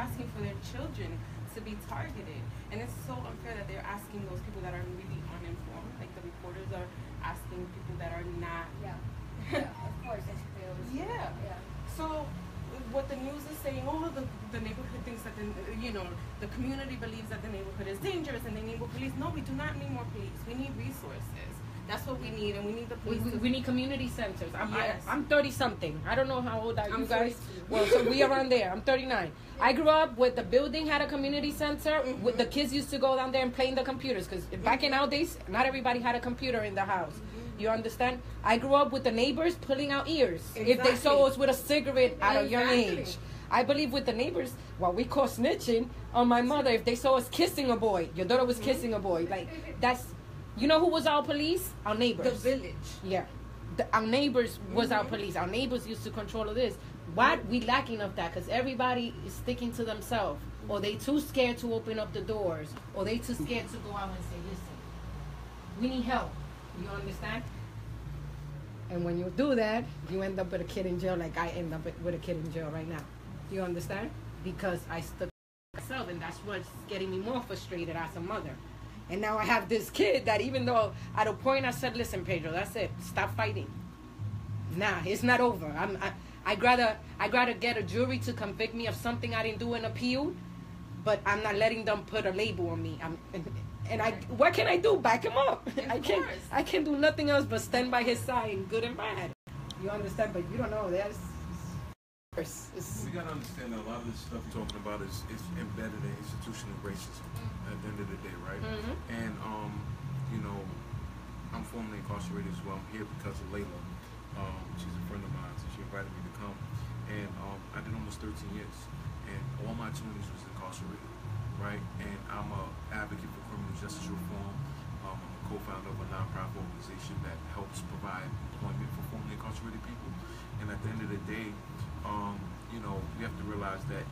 asking for their children to be targeted. And it's so unfair that they're asking those people that are really uninformed. Like the reporters are asking people that are not. Yeah, of course. Yeah. So what the news is saying, the neighborhood thinks that the community believes that the neighborhood is dangerous and they need more police. No, we do not need more police. We need resources. That's what we need, and we need the police. We need community centers. Yes. I'm 30-something. I don't know how old are you guys. 42. Well, so we around there. I'm 39. I grew up with the building had a community center. With the kids used to go down there and play in the computers because back in nowadays, not everybody had a computer in the house. You understand? I grew up with the neighbors pulling out ears if they saw us with a cigarette at a young age. I believe with the neighbors, what we call snitching on my mother, if they saw us kissing a boy, your daughter was kissing a boy, like that's. You know who was our police? Our neighbors. The village. Yeah. Our neighbors was our police. Our neighbors used to control of this. Why we lacking of that? Because everybody is sticking to themselves. Or they too scared to open up the doors. Or they too scared to go out and say, listen, we need help. You understand? And when you do that, you end up with a kid in jail like I end up with a kid in jail right now. You understand? Because I stuck to myself, and that's what's getting me more frustrated as a mother. And now I have this kid that even though at a point I said, listen, Pedro, that's it. Stop fighting. Nah, it's not over. I'd rather get a jury to convict me of something I didn't do in appeal, but I'm not letting them put a label on me. What can I do? Back him up. I can't do nothing else but stand by his side in good and bad. You understand? But you don't know. We gotta understand that a lot of this stuff you're talking about is embedded in institutional racism at the end of the day, right? And I'm formerly incarcerated as well. I'm here because of Layla. She's a friend of mine, so she invited me to come. And I did almost 13 years, and all my 20s was incarcerated, right? And I'm an advocate for criminal justice reform. I'm a co-founder of a nonprofit organization that helps provide employment for formerly incarcerated people. And at the end of the day, we have to realize that,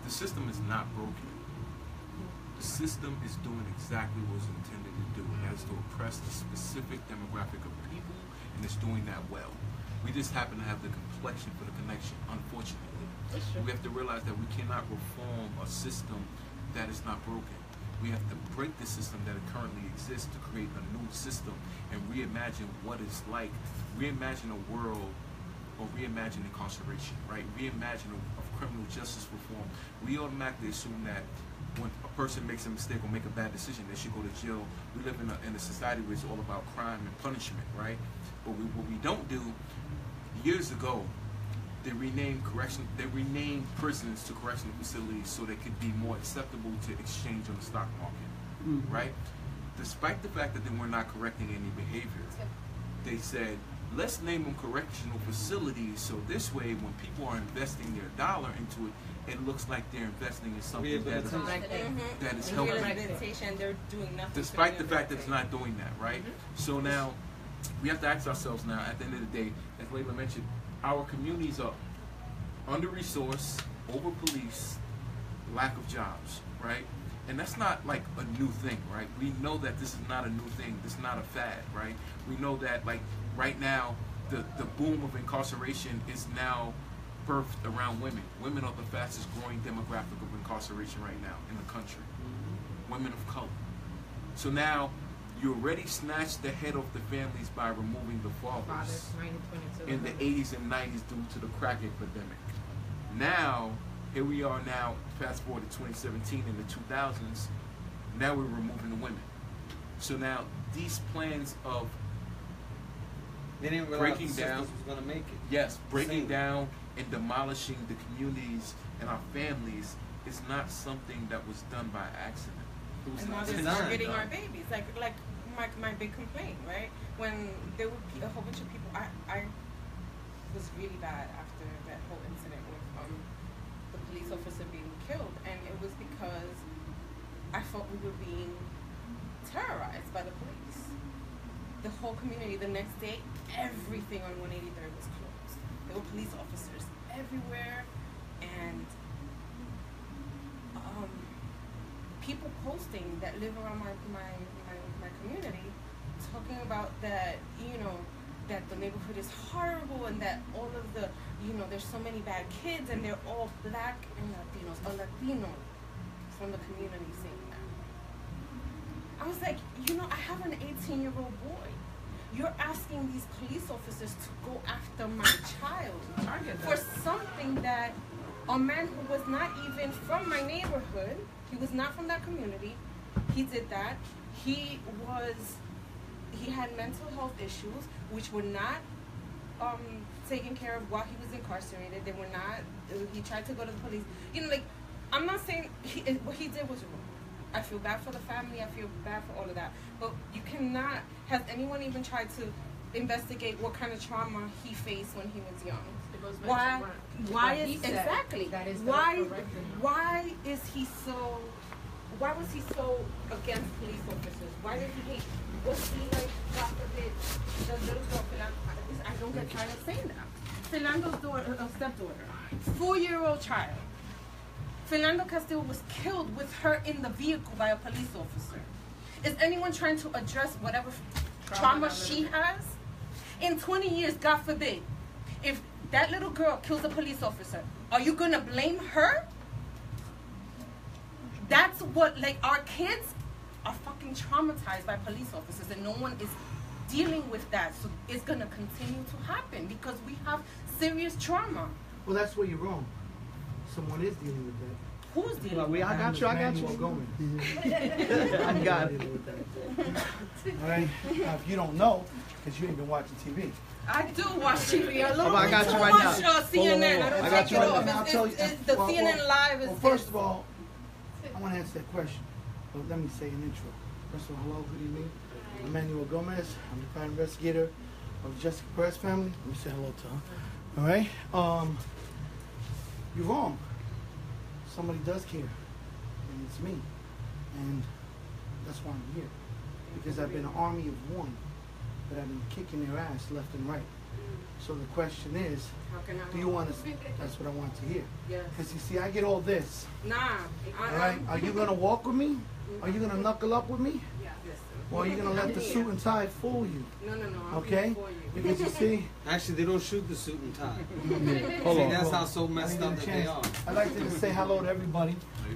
the system is not broken. The system is doing exactly what it's intended to do, and that is to oppress a specific demographic of people, and it's doing that well. We just happen to have the complexion for the connection, unfortunately. We have to realize that we cannot reform a system that is not broken. We have to break the system that currently exists to create a new system and reimagine what it's like. Reimagine a world, or reimagine incarceration, right? Reimagine of criminal justice reform. We automatically assume that when a person makes a mistake or make a bad decision, they should go to jail. We live in a society where it's all about crime and punishment, right? But what we don't do, years ago, they renamed prisons to correctional facilities so they could be more acceptable to exchange on the stock market, right? Despite the fact that they were not correcting any behavior, they said, let's name them correctional facilities, so this way when people are investing their dollar into it, it looks like they're investing in something that is helping. They're doing nothing. Despite the fact that it's not doing that, right? So now, we have to ask ourselves now, at the end of the day, as Layla mentioned, our communities are under-resourced, over-policed, lack of jobs, right? And that's not like a new thing, right? We know that this is not a new thing. This is not a fad, right? We know that, like, right now, the boom of incarceration is now birthed around women. Women are the fastest growing demographic of incarceration right now in the country. Women of color. So now, you already snatched the head off the families by removing the fathers in the 80s and 90s due to the crack epidemic. Now, here we are now, fast forward to 2017 in the 2000s, now we're removing the women. So now, these plans of breaking down, was going to make it. Yes, breaking down and demolishing the communities and our families is not something that was done by accident. It was and now they're targeting our babies. Like my big complaint, right? When there would be a whole bunch of people, I was really bad after that whole incident with the police officer being killed, and it was because I thought we were being terrorized by the police. The whole community, the next day, everything on 183rd was closed. There were police officers everywhere, and people posting that live around my community, talking about that, that the neighborhood is horrible and that all of the, there's so many bad kids and they're all black and Latino Latinos, a Latino from the community saying that. I was like, I have an 18-year-old boy. You're asking these police officers to go after my child for something that a man who was not even from my neighborhood, he was not from that community, he did that. He had mental health issues, which were not taken care of while he was incarcerated. They were not, he tried to go to the police. I'm not saying what he did was wrong. I feel bad for the family. I feel bad for all of that. But you cannot, has anyone even tried to investigate what kind of trauma he faced when he was young? Why is exactly that is why is he so why was he so against police officers? Why did he hate? Was he like, God forbid, the little girl? I don't get tired of saying that. Philando's stepdaughter, 4-year-old child. Philando Castillo was killed with her in the vehicle by a police officer. Is anyone trying to address whatever trauma she has? In 20 years, God forbid, if that little girl kills a police officer, are you gonna blame her? That's what, our kids are fucking traumatized by police officers, and no one is dealing with that. So it's gonna continue to happen because we have serious trauma. Well, that's where you're wrong. Someone is dealing with that. Who's dealing with that? I got you. I got it. All right. Now, if you don't know, because you ain't been watching TV. I do watch TV a little bit. I got you right now. CNN. I don't take it off. I'll tell you. The CNN Live is. Well, first of all, I want to answer that question. But let me say an intro. First of all, hello, good evening. I'm Emmanuel Gomez. I'm the private investigator of the Jessica Perez family. Let me say hello to her. All right. You're wrong. Somebody does care, and it's me. And that's why I'm here. Because I've been an army of one, but I've been kicking their ass left and right. So the question is, do you want to? That's what I want to hear. Yes. Because you see, I get all this. Nah. All right. Are you gonna walk with me? Are you gonna knuckle up with me? Yeah. Or are you gonna let the suit and tie fool you? No. Okay. Because you see. Actually, they don't shoot the suit and tie. Hold on. That's how so messed up that they are. I'd like to say hello to everybody.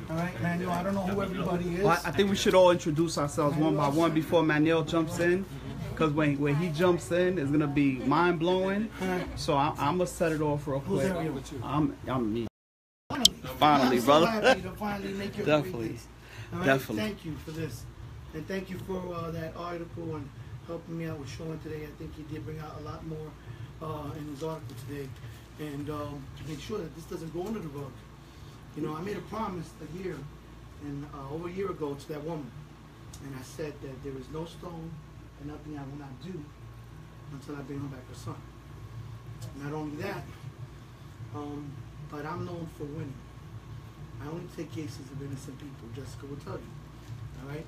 All right, Manuel. I don't know who everybody is. Well, I think we should all introduce ourselves one by one before Manuel jumps in. Because when he jumps in, it's going to be mind-blowing. So I'm going to set it off real quick. I'm me. Finally, brother. I'm so happy to finally make your Definitely. All right? Definitely. Thank you for this. And thank you for that article and helping me out with showing today. I think he did bring out a lot more in his article today. And to make sure that this doesn't go under the rug. I made a promise over a year ago to that woman. And I said that there is no stone and nothing I will not do until I bring her back her son. Not only that, but I'm known for winning. I only take cases of innocent people. Jessica will tell you. All right?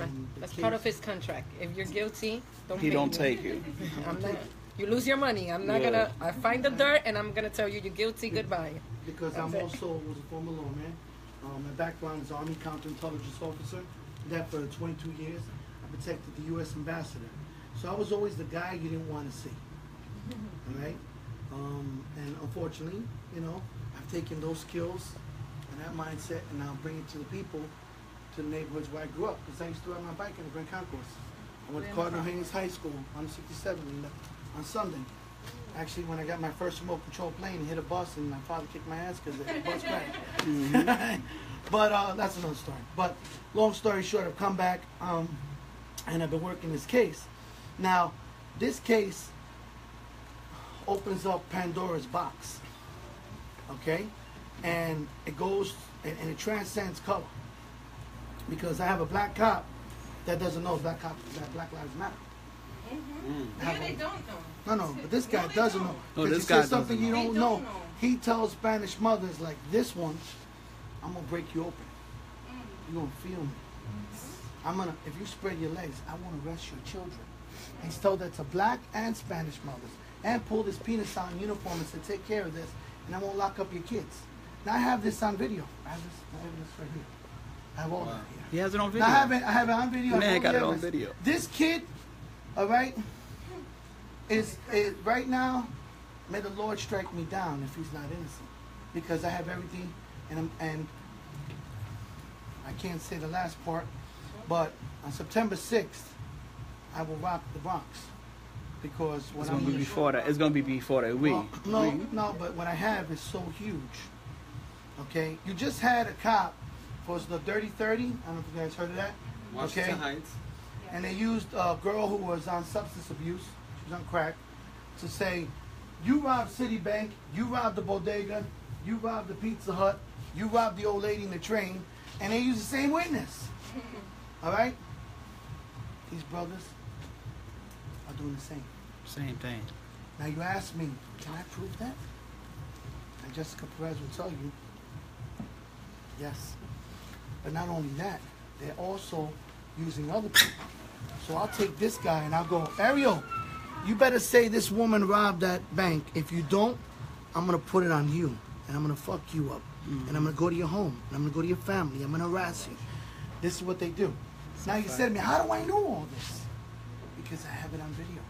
And that's part of his contract. If you're guilty, he don't take it. I'm not. You lose your money. I'm not gonna. I find the dirt, and I'm gonna tell you you're guilty. Goodbye. Because I'm also was a former lawman. My background is Army counterintelligence officer. Did that for 22 years. I protected the U.S. ambassador. So I was always the guy you didn't want to see. All right. And unfortunately, I've taken those skills and that mindset, and now bring it to the people, to the neighborhoods where I grew up. Because I used to ride my bike in the Grand Concourse. I went to Cardinal Haynes High School on 67 on Sunday. Actually, when I got my first remote control plane, hit a bus, and my father kicked my ass because the bus crashed. But that's another story. But long story short, I've come back, and I've been working this case. Now, this case opens up Pandora's box, okay? And it goes, and it transcends color. Because I have a black cop that doesn't know that Black Lives Matter. Yeah, they don't know. No, but this guy doesn't know. No, this guy doesn't something you know. don't know. He tells Spanish mothers like this one, I'm gonna break you open. You're gonna feel me. If you spread your legs, I wanna arrest your children. And he's told that to black and Spanish mothers. And pull this penis out in uniform and say, take care of this, and I won't lock up your kids. Now I have this on video. I have this right here. I have all that here. He has it on video. Now, I have it on video. Man, got it on video. This kid, all right, is right now, may the Lord strike me down if he's not innocent. Because I have everything and I can't say the last part, but on September 6th, I will rock the Bronx. Because when It's gonna be before that. It's gonna be before that week. Well, no, but what I have is so huge. Okay, you just had a cop for the Dirty 30. I don't know if you guys heard of that. Washington Heights. And they used a girl who was on substance abuse. She was on crack. To say, you robbed Citibank, you robbed the bodega, you robbed the Pizza Hut, you robbed the old lady in the train, and they used the same witness. All right? These brothers are doing the same. Same thing. Now you ask me, can I prove that? And Jessica Perez will tell you, yes. But not only that, they're also using other people. So I'll take this guy and I'll go, Ariel, you better say this woman robbed that bank. If you don't, I'm going to put it on you. And I'm going to fuck you up. And I'm going to go to your home. And I'm going to go to your family. I'm going to harass you. This is what they do. Now you said to me, how do I know all this? Because I have it on video.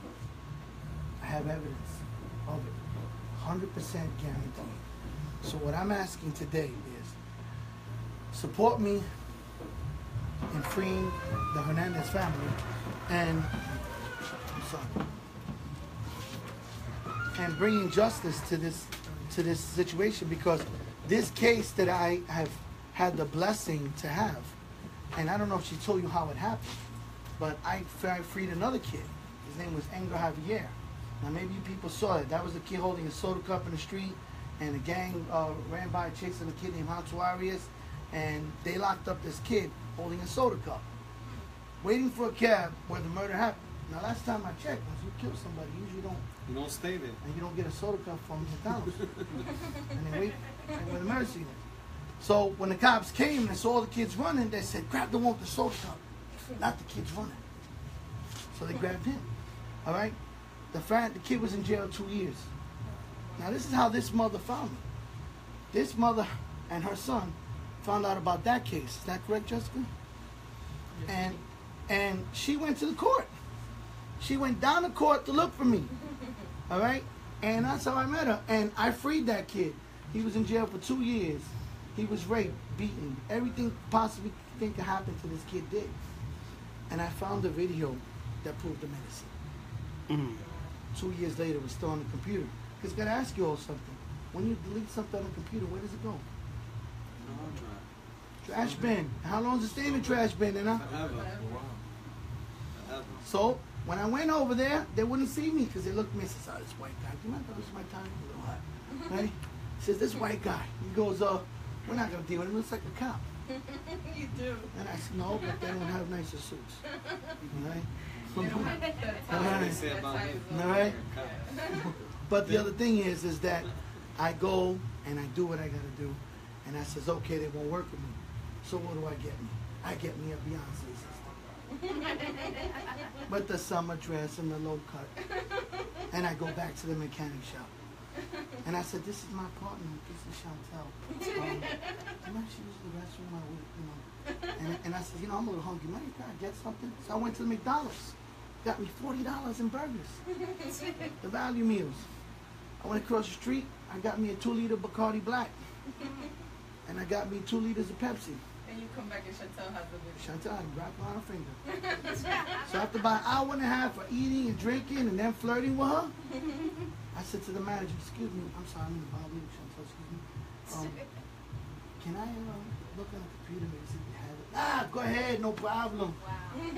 I have evidence of it. 100% guaranteed. So what I'm asking today is support me in freeing the Hernandez family and and bringing justice to this situation, because this case that I have had the blessing to have, and I don't know if she told you how it happened, but I freed another kid. His name was Angel Javier. Now maybe you people saw it. That was a kid holding a soda cup in the street, and a gang ran by chasing a kid named Hantu Arias, and they locked up this kid holding a soda cup, waiting for a cab where the murder happened. Now last time I checked, once you kill somebody, you usually don't stay there. And you don't get a soda cup from McDonald's. And they wait where the murder scene is. So when the cops came and they saw all the kids running, they said, grab the one with the soda cup, not the kids running. So they grabbed him. All right? The kid was in jail 2 years. Now this is how this mother found me. This mother and her son found out about that case. Is that correct, Jessica? And she went to the court. She went down to court to look for me. All right? And that's how I met her. And I freed that kid. He was in jail for 2 years. He was raped, beaten. Everything possibly think could happen to this kid did. And I found a video that proved the medicine. 2 years later, it was still on the computer. Because I got to ask you all something. When you delete something on the computer, where does it go? Trash bin. How long does it stay in the trash bin, Forever. So, when I went over there, they wouldn't see me because they looked at me and said, oh, this white guy. Do you mind if this is my time? What? Right? He says, this white guy. He goes, we're not going to deal with him. He looks like a cop. You do. And I said, no, but they don't have nicer suits. Right? All right? But the other thing is that I go and I do what I got to do. And I says, okay, they won't work with me. So what do I get me? I get me a Beyonce system. With the summer dress and the low cut. And I go back to the mechanic shop. And I said, this is my partner. This is Chantel. You know, she was the restroom. And I said, you know, I'm a little hungry. Man, can I get something? So I went to the McDonald's. Got me $40 in burgers. The value meals. I went across the street. I got me a 2-liter Bacardi Black. And I got me 2 liters of Pepsi. And you come back and Chantel has the video. Chantel had a wrap on her finger. So after about an hour and a half of eating and drinking and then flirting with her, I said to the manager, excuse me, I'm sorry, I'm in the bother you, Chantel, excuse me. Can I look on the computer and see if you have it? Ah, go ahead, no problem. Wow.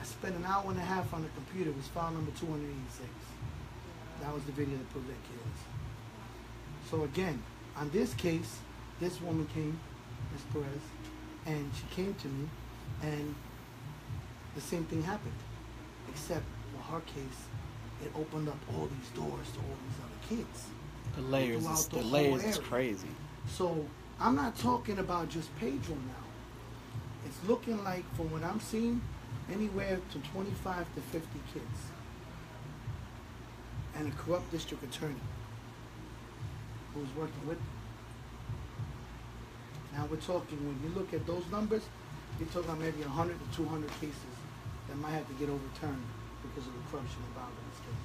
I spent an hour and a half on the computer. It was file number 286. That was the video that proved that kid is. So again, on this case, this woman came, Ms. Perez, and she came to me, and the same thing happened. Except with her case, it opened up all these doors to all these other kids. The layers is crazy. So I'm not talking about just Pedro now. It's looking like, from what I'm seeing, anywhere to 25 to 50 kids. And a corrupt district attorney who's working with them. Now we're talking, when you look at those numbers, you're talking about maybe 100 to 200 cases that might have to get overturned because of the corruption involved in this case.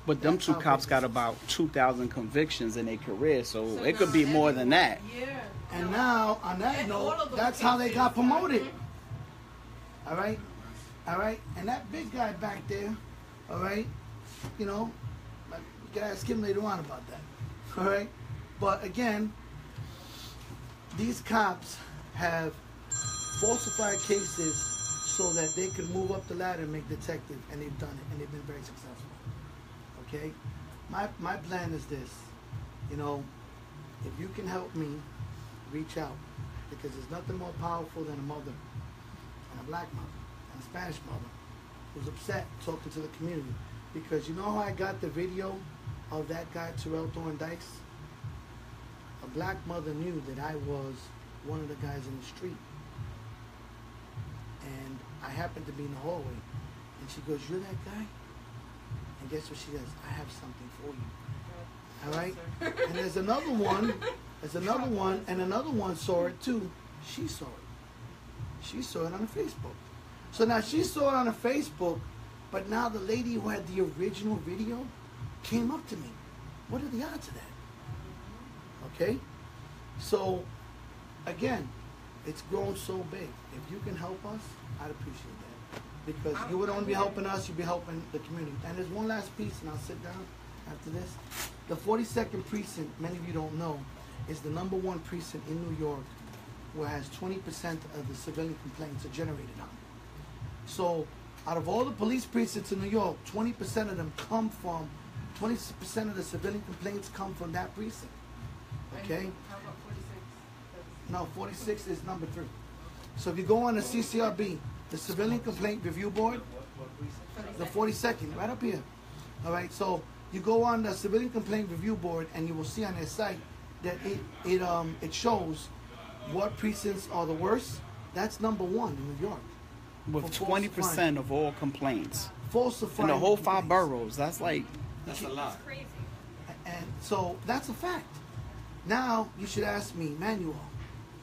But them That's two how cops big got this is. about 2,000 convictions in their career, so So it could now be more than that. Yeah. And now, on that And all note, of those that's how they cases. got promoted. All right? All right? And that big guy back there, all right? You know, like, you can ask him later on about that. All right? But again, these cops have falsified cases so that they could move up the ladder and make detective, and they've done it, and they've been very successful. Okay? My plan is this. You know, if you can help me, reach out, because there's nothing more powerful than a mother, and a black mother, and a Spanish mother, who's upset talking to the community. Because you know how I got the video of that guy, Terrell throwing dice? A black mother knew that I was one of the guys in the street. And I happened to be in the hallway. And she goes, "You're that guy?" And guess what she does? "I have something for you." All right? And there's another one, and another one saw it too. She saw it. She saw it on Facebook. So now she saw it on her Facebook, but now the lady who had the original video came up to me. What are the odds of that? Okay? So, again, it's grown so big. If you can help us, I'd appreciate that. Because you would only be helping us, you'd be helping the community. And there's one last piece, and I'll sit down after this. The 42nd precinct, many of you don't know, is the #1 precinct in New York where has 20% of the civilian complaints are generated on. So, out of all the police precincts in New York, 20% of them come from, 20% of the civilian complaints come from that precinct. Okay? How about 46? No, 46 is #3. So if you go on the CCRB, the Civilian Complaint Review Board, the 42nd, right up here. All right, so you go on the Civilian Complaint Review Board, and you will see on their site that it shows what precincts are the worst. That's #1 in New York. With For 20% of all complaints Falsifying in the whole 5 complaints. boroughs, that's like That's a lot. Crazy. And so that's a fact. Now you should ask me, Manuel,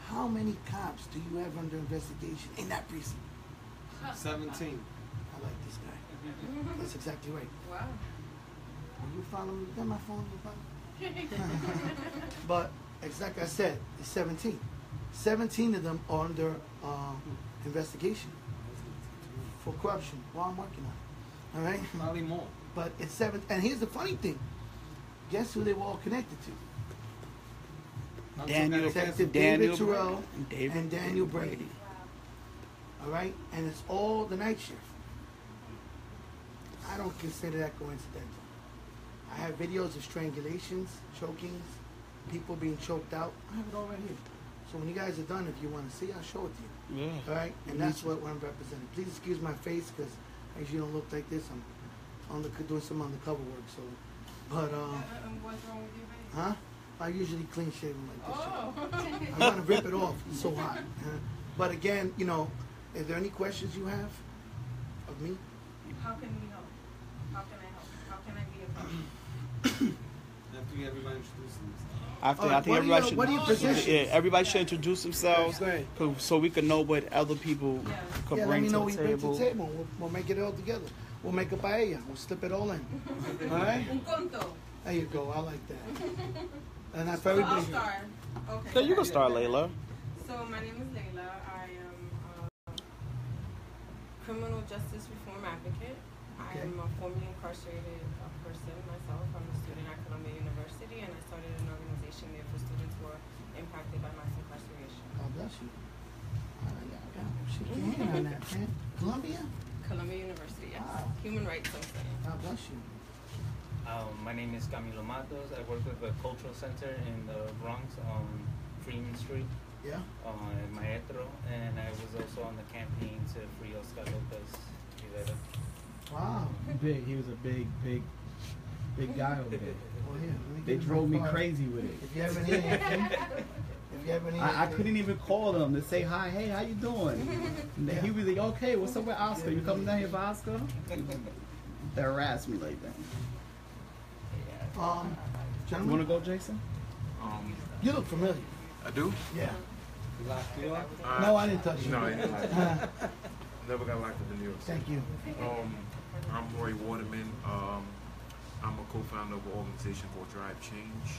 how many cops do you have under investigation in that precinct? 17. I like this guy. That's exactly right. Wow. Will you follow me? Got my phone? But it's like I said, it's 17. 17 of them are under investigation for corruption while I'm working on it. All right? Probably more. But it's 7. And here's the funny thing. Guess who they were all connected to? Daniel Detective Daniel David Terrell David- and Daniel Brady. All right? And it's all the night shift. I don't consider that coincidental. I have videos of strangulations, chokings, people being choked out. I have it all right here. So when you guys are done, if you want to see, I'll show it to you. Yeah. All right? And that's what I'm representing. Please excuse my face because I usually don't look like this. I'm doing some undercover work. So, but What's wrong with you, baby? huh? I usually clean shaven like this. Oh. I want to rip it off. It's so hot. But again, you know, is there any questions you have of me? How can we help? How can I help? How can I be of help? After everybody introduces themselves. I think, All right, I think everybody should. what are your positions? Yeah, everybody should introduce themselves, Go ahead. so we can know what other people Yeah. could Yeah, let bring me to know the what you bring to table. the table. We'll make it all together. We'll make a paella. We'll slip it all in. All right? Un conto. There you go. I like that. And that's So I'll everybody. start. Okay. So you can start, Layla. So my name is Layla. I am a criminal justice reform advocate. I Okay. am a formerly incarcerated person myself. I'm a student at Columbia University, and I started an organization there for students who are impacted by mass incarceration. God bless you. Shake your hand on that, man. Columbia? Columbia University, yes. Wow. Human rights, I'm saying. God bless you. My name is Camilo Matos. I work with the Cultural Center in the Bronx on Freeman Street, Yeah? in Maestro, and I was also on the campaign to free Oscar Lopez Rivera. Wow. Big. He was a big guy over there. Well, here, let me They get drove my me card. crazy with it. If you ever need anything, if you ever need I anything- couldn't even call them to say hi. Hey, how you doing? And then he was like, okay, what's up with Oscar? You coming down here for Oscar? They harassed me like that. You want Gentlemen, to go, Jason? you look familiar. I do? Yeah. Locked you up? No, I didn't touch you. No, I didn't like Uh, Never got locked up in New York City. Thank you. I'm Roy Waterman. I'm a co-founder of an organization called Drive Change,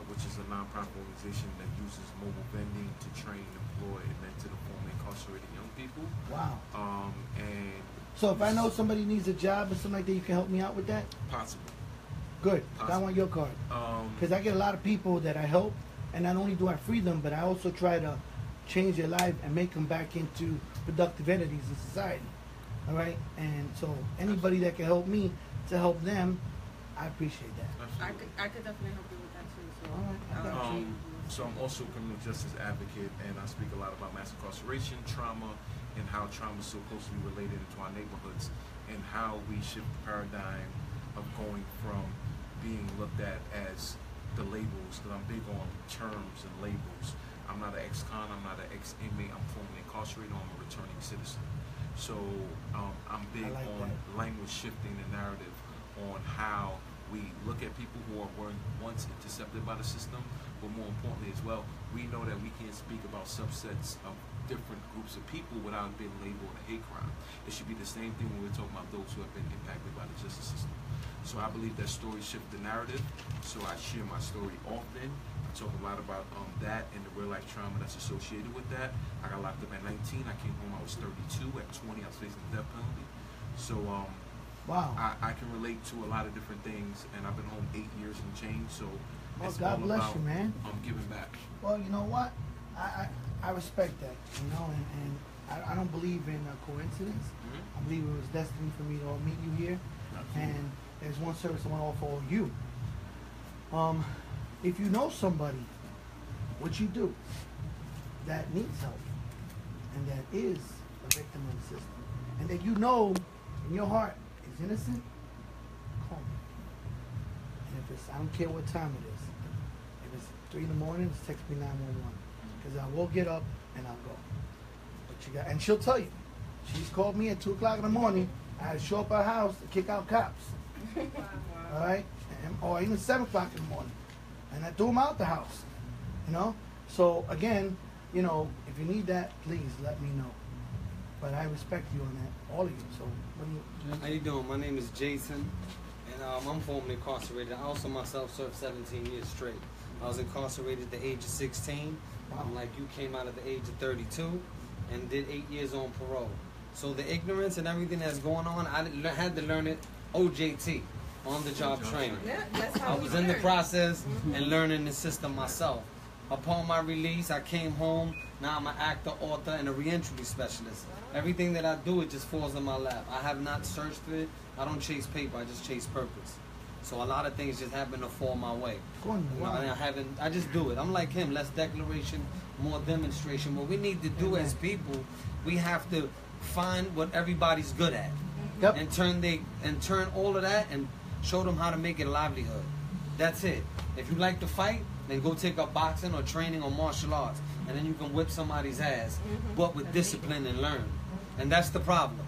which is a nonprofit organization that uses mobile vending to train, employ, and mentor the formerly incarcerated young people. Wow. And So if I know somebody needs a job or something like that, you can help me out with that? possible. Good. I Possible. want your card. Because I get a lot of people that I help, and not only do I free them, but I also try to change their life and make them back into productive entities in society. All right? And so anybody that can help me to help them, I appreciate that. Absolutely. I could definitely help you with that too. So, All right, I got you. So I'm also a criminal justice advocate, and I speak a lot about mass incarceration, trauma, and how trauma is so closely related into our neighborhoods, and how we shift the paradigm of going from being looked at as the labels, because I'm big on terms and labels. I'm not an ex-con, I'm not an ex-inmate, I'm formerly incarcerated, I'm a returning citizen. So I'm big like on that. language shifting the narrative on how we look at people who were once intercepted by the system, but more importantly as well, we know that we can't speak about subsets of different groups of people without being labeled a hate crime. It should be the same thing when we're talking about those who have been impacted by the justice system. So I believe that stories shift the narrative, so I share my story often. I talk a lot about that and the real life trauma that's associated with that. I got locked up at 19, I came home, I was 32, at 20 I was facing the death penalty. So Wow. I can relate to a lot of different things, and I've been home 8 years and change, so Oh, it's God all bless about you, man. giving back. Well, you know what? I respect that, you know, and I don't believe in a coincidence. I believe it was destiny for me to all meet you here. And there's one service I want to offer all of you. If you know somebody, what you do, that needs help, and that is a victim of the system, and that you know in your heart is innocent, call me. And if it's, I don't care what time it is. If it's 3 in the morning, just text me 911. Because I will get up and I'll go. But you got, and she'll tell you. She's called me at 2 o'clock in the morning. I had to show up at her house to kick out cops. All right? Or even 7 o'clock in the morning. And I threw them out the house. You know? So, again, you know, if you need that, please let me know. But I respect you on that, all of you. So, what do you... How you doing? My name is Jason, and I'm formerly incarcerated. I also myself served 17 years straight. I was incarcerated at the age of 16. Like you, came out at the age of 32 and did 8 years on parole. So the ignorance and everything that's going on, I had to learn it OJT, on the job training. Yeah, that's how I we was in the learn. process and learning the system myself. Upon my release, I came home. Now I'm an actor, author, and a reentry specialist. Everything that I do, it just falls in my lap. I have not searched for it. I don't chase paper. I just chase purpose. So a lot of things just happen to fall my way. You know, and I just do it. I'm like him. Less declaration, more demonstration. What we need to do as people, we have to find what everybody's good at, and turn all of that and show them how to make it a livelihood. That's it. If you like to fight, then go take up boxing or training or martial arts, and then you can whip somebody's ass, but with discipline and learn. And that's the problem.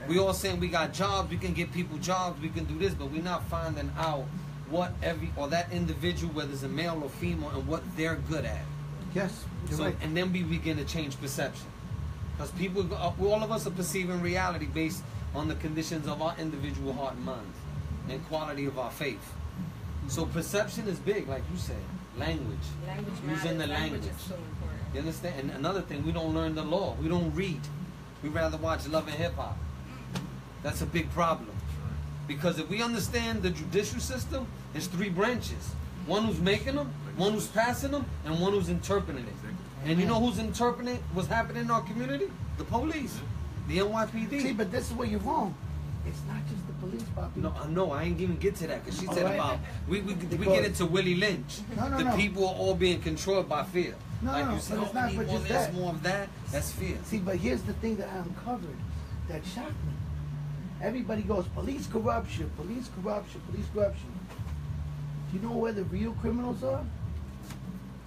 We all saying we got jobs, we can get people jobs, we can do this, but we're not finding out what that individual, whether it's a male or female, and what they're good at. Yes, you're right. And then we begin to change perception. Because people, all of us are perceiving reality based on the conditions of our individual heart and minds and quality of our faith. So perception is big, like you said. Language. Using the language. Is so important. You understand? And another thing, we don't learn the law. We don't read. We rather watch Love and Hip Hop. That's a big problem. Because if we understand the judicial system, there's 3 branches. One who's making them, one who's passing them, and one who's interpreting it. And you know who's interpreting what's happening in our community? The police. The NYPD. See, but this is where you're wrong. It's not just the police, Bobby. No, I know. I ain't even get to that because she said right. about we get into Willie Lynch. The people are all being controlled by fear. Like you said, but it's not we need for more, just there's that. more of that. That's fear. See, but here's the thing that I uncovered that shocked me. Everybody goes, police corruption, police corruption, police corruption. Do you know where the real criminals are?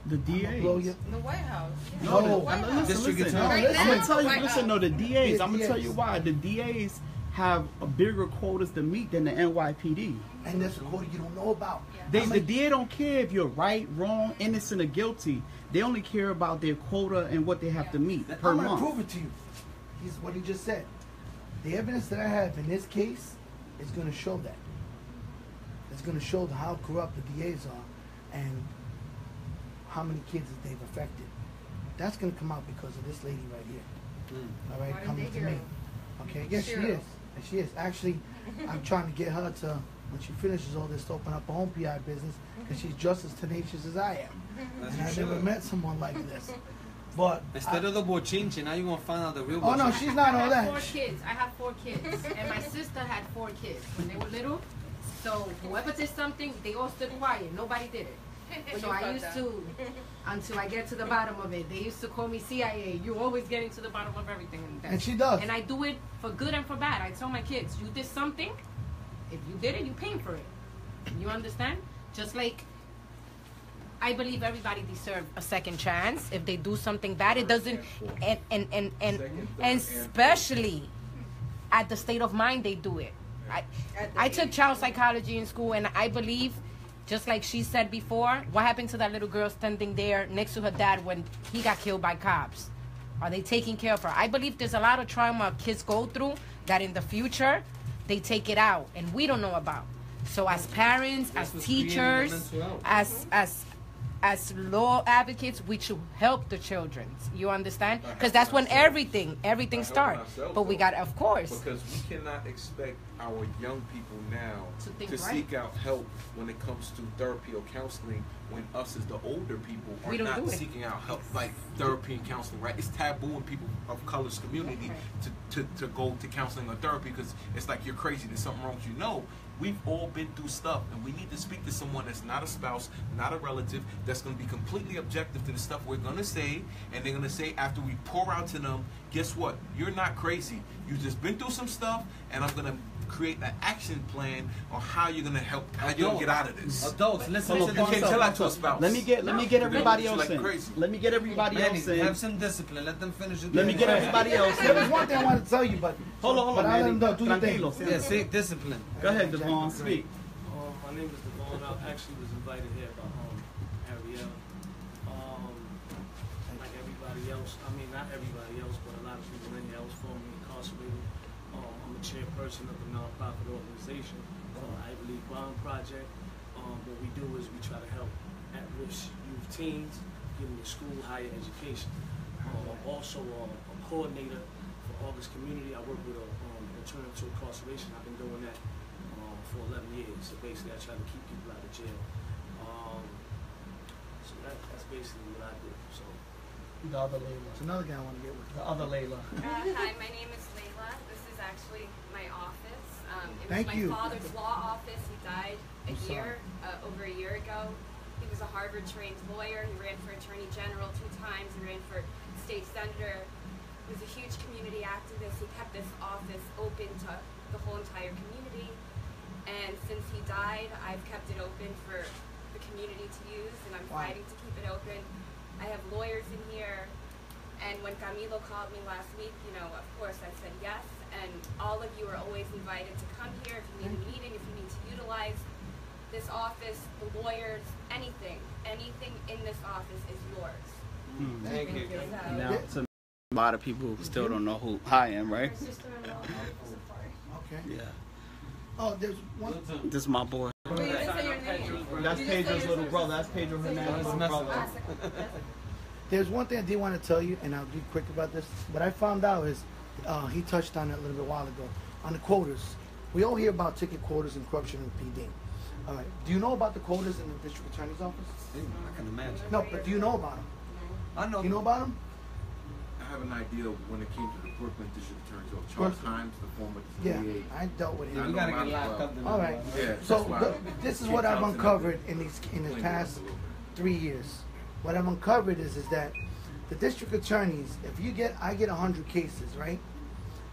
The DAs. The White House. No, The White House. District listen. Attorney. Right I'm gonna now, tell you. White Listen, House. no, the DAs. The I'm gonna tell DAs. you why. The DAs have a bigger quotas to meet than the NYPD. And there's a quota you don't know about. The DA don't care if you're right, wrong, innocent, or guilty. They only care about their quota and what they have to meet per I'm going to month. prove it to you. Here's what he just said. The evidence that I have in this case is going to show that. that's going to show how corrupt the DAs are and how many kids that they've affected. That's going to come out because of this lady right here. All right, coming to me. Okay, yes, she is. She is. Actually, I'm trying to get her to, when she finishes all this, to open up a home PI business because she's just as tenacious as I am. And I never met someone like this. But instead of the bochinche, now you're gonna find out the real. Oh no, she's not all that. I have 4 kids, and my sister had 4 kids when they were little. So whoever did something, they all stood quiet. Nobody did it. So I used to, until I get to the bottom of it. They used to call me CIA. You're always getting to the bottom of everything. And she does. And I do it for good and for bad. I tell my kids, you did something. If you did it, you paying for it. You understand? Just like I believe everybody deserves a second chance. If they do something bad, it doesn't, and especially at the state of mind they do it. I took child psychology in school, and I believe, just like she said before, what happened to that little girl standing there next to her dad when he got killed by cops? Are they taking care of her? I believe there's a lot of trauma kids go through that in the future they take it out and we don't know about. So as parents, as teachers, as law advocates, we should help the children. You understand? Because that's when everything starts. But we got, of course. Because we cannot expect our young people now to right. seek out help when it comes to therapy or counseling, when us as the older people are not seeking out help, like therapy and counseling, right? It's taboo in people of color's community to go to counseling or therapy because it's like you're crazy, there's something wrong with you. No. We've all been through stuff, and we need to speak to someone that's not a spouse, not a relative, that's going to be completely objective to the stuff we're going to say, and they're going to say after we pour out to them, guess what? You're not crazy. You've just been through some stuff, and I'm going to create an action plan on how you're going to help, how you're going to get out of this. Adults, listen to you can't tell that to a spouse. Let me get everybody else in. Let me get everybody else in. Have some discipline. Let them finish it. Let me get everybody else in. There was one thing I wanted to tell you, but hold on, but I'll let them know. Do your thing. Yeah, see, discipline. Go ahead, Devon. Speak. My name is Devon. I actually was invited here by Ariel. Like everybody else, I mean not everybody else, but a lot of people in here. I was formerly incarcerated. I'm a chairperson of a nonprofit organization called I Believe Bond Project. What we do is we try to help at-risk youth teens get into school, higher education. I'm also a coordinator for August Community. I work with return to incarceration. I've been doing that for 11 years. So basically, I try to keep people out of jail. So that's basically what I do. So the other Layla. It's another guy I want to get with. The other Layla. Hi, my name is Layla. This is actually my office. It was Thank my you. father's law office. He died over a year ago. He was a Harvard-trained lawyer. He ran for Attorney General 2 times. He ran for state senator. He was a huge community activist. He kept this office open to the whole entire community. And since he died, I've kept it open for the community to use, and I'm fighting to keep it open. I have lawyers in here, and when Camilo called me last week, you know, of course I said yes, and all of you are always invited to come here if you need a meeting, if you need to utilize this office, the lawyers, anything in this office is yours. Thank you. Now, a lot of people still don't know who I am, right? Okay. Yeah. Oh, there's one. This is my boy. But you didn't say your name. That's Pedro's little brother. That's Pedro Hernandez's little brother. There's one thing I did want to tell you, and I'll be quick about this. What I found out is, he touched on it a little bit while ago, on the quotas. We all hear about ticket quotas and corruption in PD. All right. Do you know about the quotas in the district attorney's office? I can imagine. No, but do you know about them? I know. Do you know about them? I have an idea when it came to the Brooklyn District Attorney's Office. Charles Himes, the former Yeah, DA. I dealt with him. We gotta get locked up. All right. Yeah, So this is what I've uncovered in the past 3 years. What I've uncovered is that the district attorneys, I get 100 cases, right?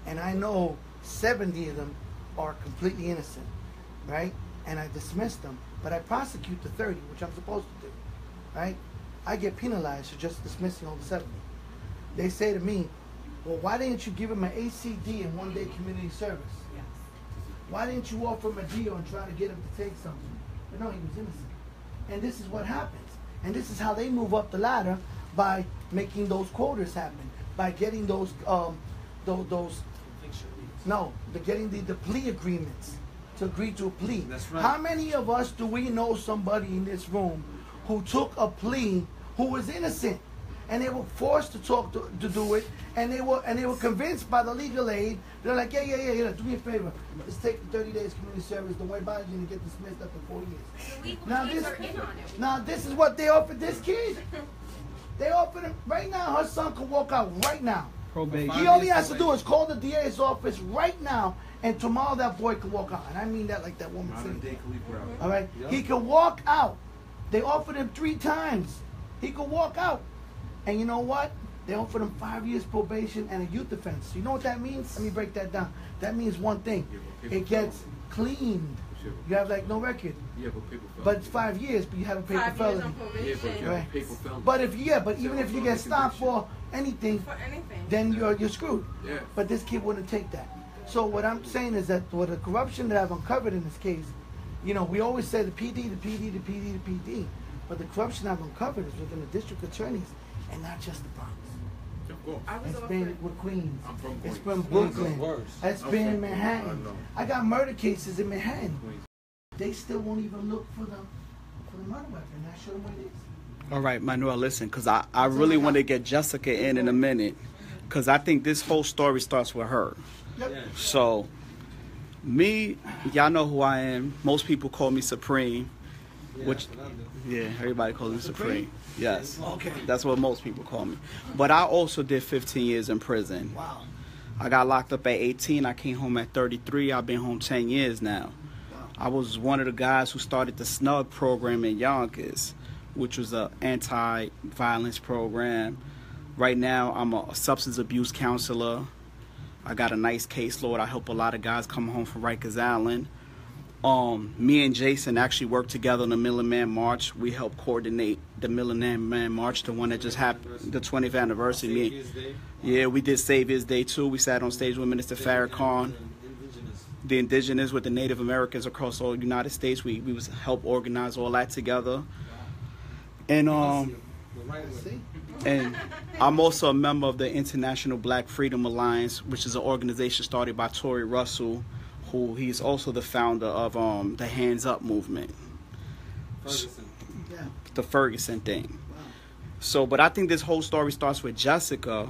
And I know 70 of them are completely innocent, right? And I dismiss them, but I prosecute the 30, which I'm supposed to do, right? I get penalized for just dismissing all the 70. They say to me, well, why didn't you give him an ACD and 1-day community service? Yes. Why didn't you offer him a deal and try to get him to take something? But no, he was innocent. And this is what happens. And this is how they move up the ladder, by making those quotas happen, by getting getting the plea agreements to agree to a plea. That's right. How many of us do we know somebody in this room who took a plea who was innocent, and they were forced to talk to do it, and they were convinced by the legal aid. They're like, yeah, do me a favor, let's take the 30 days community service. Don't worry about it, you're gonna get dismissed after 4 years. Now this is what they offered this kid. They offered him right now. Her son can walk out right now. Probation. He only has to do is call the DA's office right now, and tomorrow that boy can walk out. And I mean that like that woman said. All right, he can walk out. They offered him 3 times. He could walk out. And you know what? They offered him 5 years probation and a youth offense. You know what that means? Let me break that down. That means one thing. It gets cleaned. You have like no record. But it's 5 years, but you have a paper felony. But even if you get stopped for anything, then you're screwed. Yeah. But this kid wouldn't take that. So what I'm saying is that with the corruption that I've uncovered in this case, you know, we always say the PD, the PD, the PD, the PD. But the corruption I've uncovered is within the district attorneys and not just the Bronx. It's been with Queens. I'm from It's Queens. been Brooklyn. It's been in Manhattan. I got murder cases in Manhattan. They still won't even look for the murder weapon. I show them what it is. All right, Manuel, listen, because I really want to get Jessica in a minute, because I think this whole story starts with her. Yep. So, me, y'all know who I am. Most people call me Supreme, which, yeah, everybody calls me Supreme. Yes. Okay. That's what most people call me. But I also did 15 years in prison. Wow. I got locked up at 18. I came home at 33. I've been home 10 years now. I was one of the guys who started the SNUG program in Yonkers, which was an anti-violence program. Right now, I'm a substance abuse counselor. I got a nice caseload. I help a lot of guys come home from Rikers Island. Me and Jason actually worked together on the Million Man March. We helped coordinate the Million Man March, the one that just happened, the 20th anniversary. Yeah, we did Savior's Day too. We sat on stage with Minister Farrakhan. The indigenous with the Native Americans across all the United States. We was help organize all that together. And I'm also a member of the International Black Freedom Alliance, which is an organization started by Tory Russell, who he's also the founder of the Hands Up movement. The Ferguson thing. So, but I think this whole story starts with Jessica.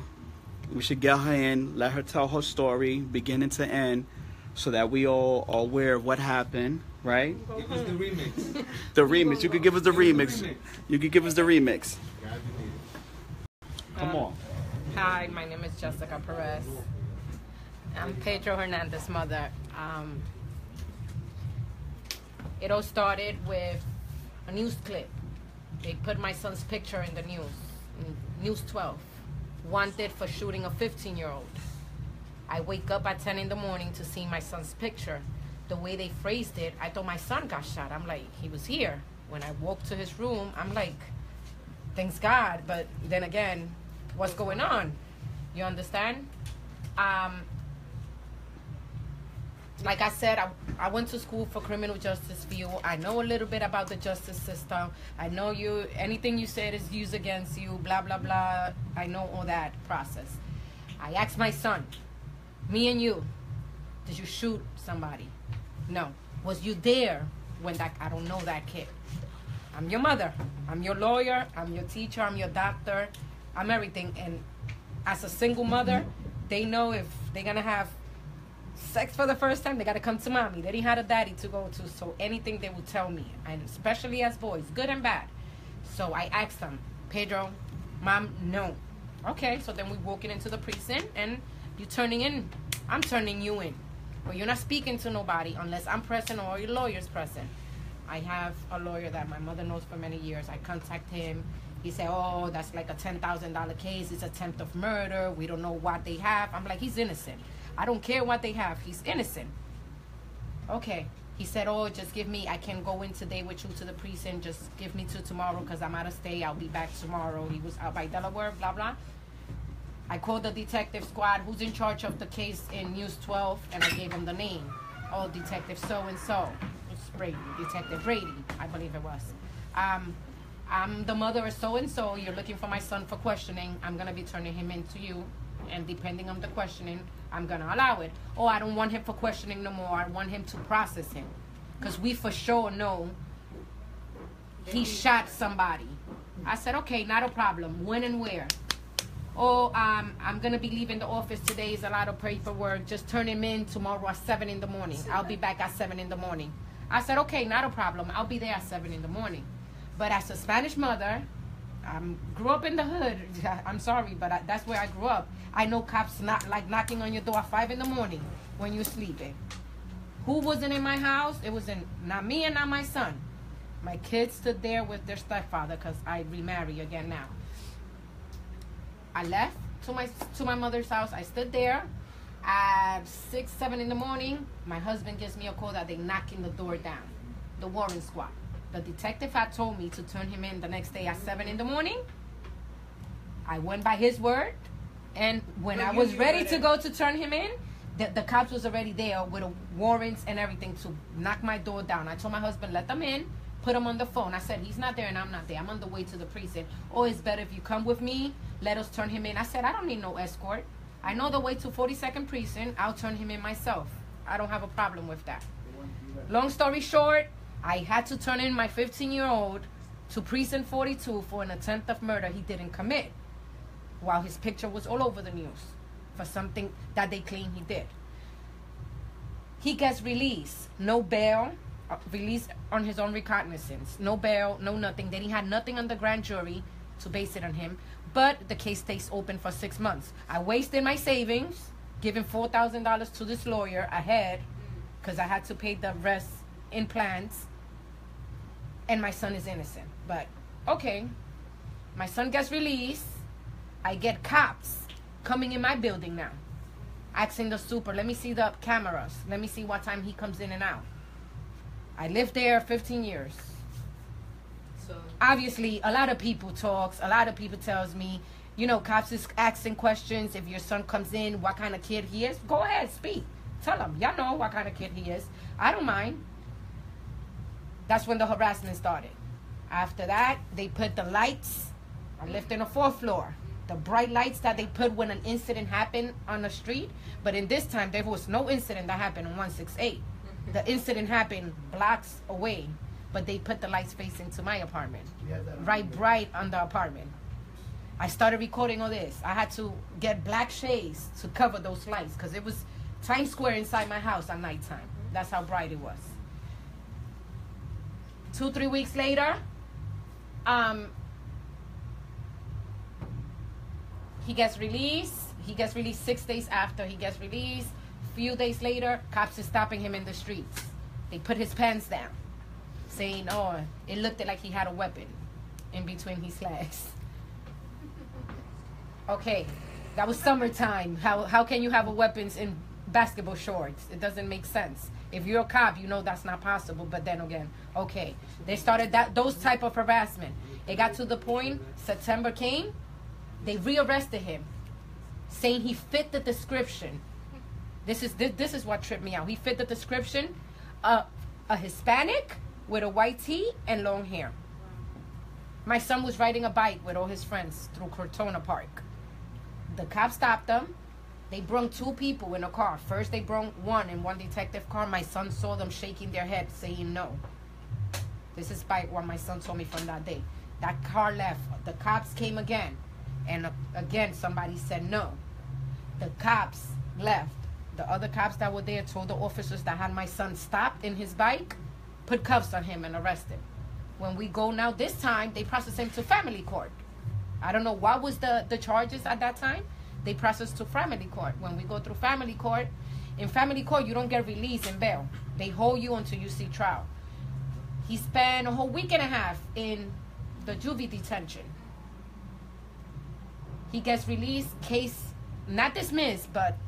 We should get her in, let her tell her story, beginning to end, so that we all are aware of what happened, right? Give us the remix. The remix. You could give us the remix. You could give us the remix. Come on. Hi, my name is Jessica Perez. I'm Pedro Hernandez's mother. It all started with a news clip. They put my son's picture in the news, in News 12. Wanted for shooting a 15-year-old. I wake up at 10 in the morning to see my son's picture. The way they phrased it, I thought my son got shot. I'm like, he was here. When I woke to his room, I'm like, thanks God. But then again, what's going on? You understand? Like I said, I went to school for criminal justice field. I know a little bit about the justice system. I know anything you said is used against you, blah, blah, blah. I know all that process. I asked my son, me and you, did you shoot somebody? No. Was you there when I don't know that kid. I'm your mother. I'm your lawyer. I'm your teacher. I'm your doctor. I'm everything. And as a single mother, they know if they're going to have sex for the first time, they got to come to mommy. They didn't have a daddy to go to, so anything they will tell me, and especially as boys, good and bad. So I asked them, Pedro, mom, no. Okay, so then we walking into the precinct, and you turning in. I'm turning you in. But you're not speaking to nobody unless I'm present or your lawyer's present. I have a lawyer that my mother knows for many years. I contact him. He said, oh, that's like a $10,000 case. It's attempt of murder. We don't know what they have. I'm like, he's innocent. I don't care what they have. He's innocent. Okay. He said, oh, just give me, I can go in today with you to the precinct. Just give me till tomorrow because I'm out of state. I'll be back tomorrow. He was out by Delaware, blah, blah. I called the detective squad who's in charge of the case in News 12, and I gave him the name. Oh, Detective so-and-so. It's Brady, Detective Brady, I believe it was. I'm the mother of so-and-so. You're looking for my son for questioning. I'm going to be turning him in to you and depending on the questioning, I'm gonna allow it. Or I don't want him for questioning no more. I want him to process him, because we for sure know he shot somebody. I said, okay, not a problem. When and where? Oh, I'm gonna be leaving the office today. Is a lot of paperwork. Just turn him in tomorrow at 7 in the morning. I'll be back at 7 in the morning. I said, okay, not a problem. I'll be there at 7 in the morning. But as a Spanish mother, grew up in the hood. I'm sorry, but that's where I grew up. I know cops not like knocking on your door at 5 in the morning when you're sleeping. Who wasn't in my house? It was not me and not my son. My kids stood there with their stepfather, because I remarry again now. I left to my mother's house. I stood there at 6, 7 in the morning. My husband gives me a call that they knocking the door down. The Warren Squad. The detective had told me to turn him in the next day at 7 in the morning. I went by his word, and when I was ready to go to turn him in, the cops was already there with warrants and everything to knock my door down. I told my husband, let them in, put him on the phone. I said, he's not there and I'm not there. I'm on the way to the precinct. Oh, it's better if you come with me. Let us turn him in. I said, I don't need no escort. I know the way to 42nd Precinct. I'll turn him in myself. I don't have a problem with that. Long story short, I had to turn in my 15-year-old to Precinct 42 for an attempt of murder he didn't commit, while his picture was all over the news for something that they claim he did. He gets released. No bail. Released on his own recognizance. No bail, no nothing. Then he had nothing on the grand jury to base it on him. But the case stays open for 6 months. I wasted my savings, giving $4,000 to this lawyer ahead, because I had to pay the rest in plans. And my son is innocent. But, okay. My son gets released. I get cops coming in my building now, asking the super, let me see the cameras. Let me see what time he comes in and out. I lived there 15 years. So obviously, a lot of people talks. A lot of people tells me, you know, cops is asking questions. If your son comes in, what kind of kid he is, go ahead, speak. Tell them. Y'all know what kind of kid he is. I don't mind. That's when the harassment started. After that, they put the lights. I lived in the 4th floor. The bright lights that they put when an incident happened on the street. But in this time, there was no incident that happened on 168. The incident happened blocks away, but they put the lights facing to my apartment. Right bright on the apartment. I started recording all this. I had to get black shades to cover those lights, because it was Times Square inside my house at nighttime. That's how bright it was. 2-3 weeks later, he gets released. He gets released 6 days after he gets released. Few days later, cops are stopping him in the streets. They put his pants down, saying, oh, it looked like he had a weapon in between his legs. Okay, that was summertime. How can you have a weapons in basketball shorts? It doesn't make sense. If you're a cop, you know that's not possible. But then again, okay, they started those type of harassment. It got to the point, September came, they rearrested him, saying he fit the description. This is what tripped me out. He fit the description, a Hispanic with a white tee and long hair. My son was riding a bike with all his friends through Cortona Park. The cops stopped them. They brought 2 people in a car. First they brought one in one detective car. My son saw them shaking their head, saying no. This is by what my son told me from that day. That car left. The cops came again. And again, somebody said no. The cops left. The other cops that were there told the officers that had my son stopped in his bike, put cuffs on him and arrest him. When we go now, this time, they process him to family court. I don't know what was the charges at that time. They process to family court. When we go through family court, in family court, you don't get released in bail. They hold you until you see trial. He spent a whole week and a half in the juvie detention. He gets released, case not dismissed, but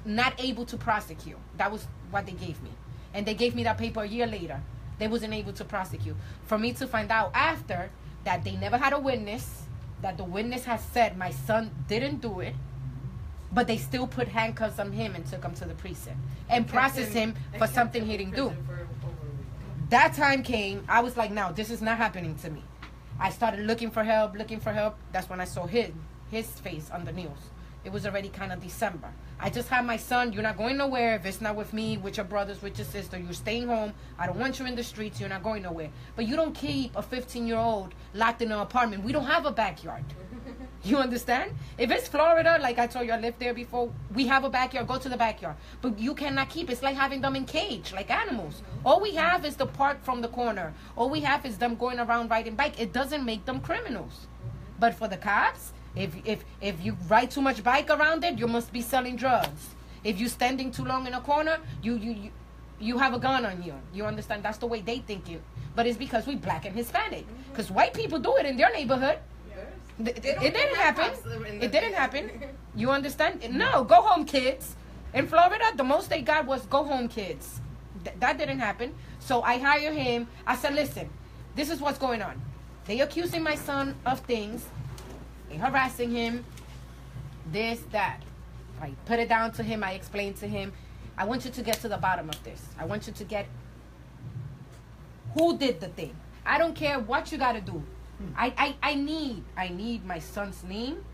not able to prosecute. That was what they gave me. And they gave me that paper a year later. They wasn't able to prosecute. For me to find out after that they never had a witness, that the witness has said my son didn't do it, but they still put handcuffs on him and took him to the precinct and processed him for something he didn't do. That time came, I was like, no, this is not happening to me. I started looking for help. That's when I saw his face on the news. it was already kind of December. I just had my son. You're not going nowhere. If it's not with me, with your brothers, with your sister, you're staying home. I don't want you in the streets. You're not going nowhere. But you don't keep a 15-year-old locked in an apartment. We don't have a backyard. You understand? If it's Florida, like I told you, I lived there before, we have a backyard. Go to the backyard. But you cannot keep. It's like having them in cage, like animals. All we have is the park from the corner. All we have is them going around riding bike. It doesn't make them criminals. But for the cops, if you ride too much bike around it, you must be selling drugs. If you're standing too long in a corner, you have a gun on you. You understand? That's the way they think it. But it's because we black and Hispanic. Because white people do it in their neighborhood. It didn't happen. It didn't happen. You understand? No, go home, kids. In Florida, the most they got was go home, kids. That didn't happen. So I hire him. I said, listen, this is what's going on. They accusing my son of things. They harassing him. This, that. I put it down to him. I explained to him. I want you to get to the bottom of this. I want you to get who did the thing. I don't care what you got to do. I need my son's name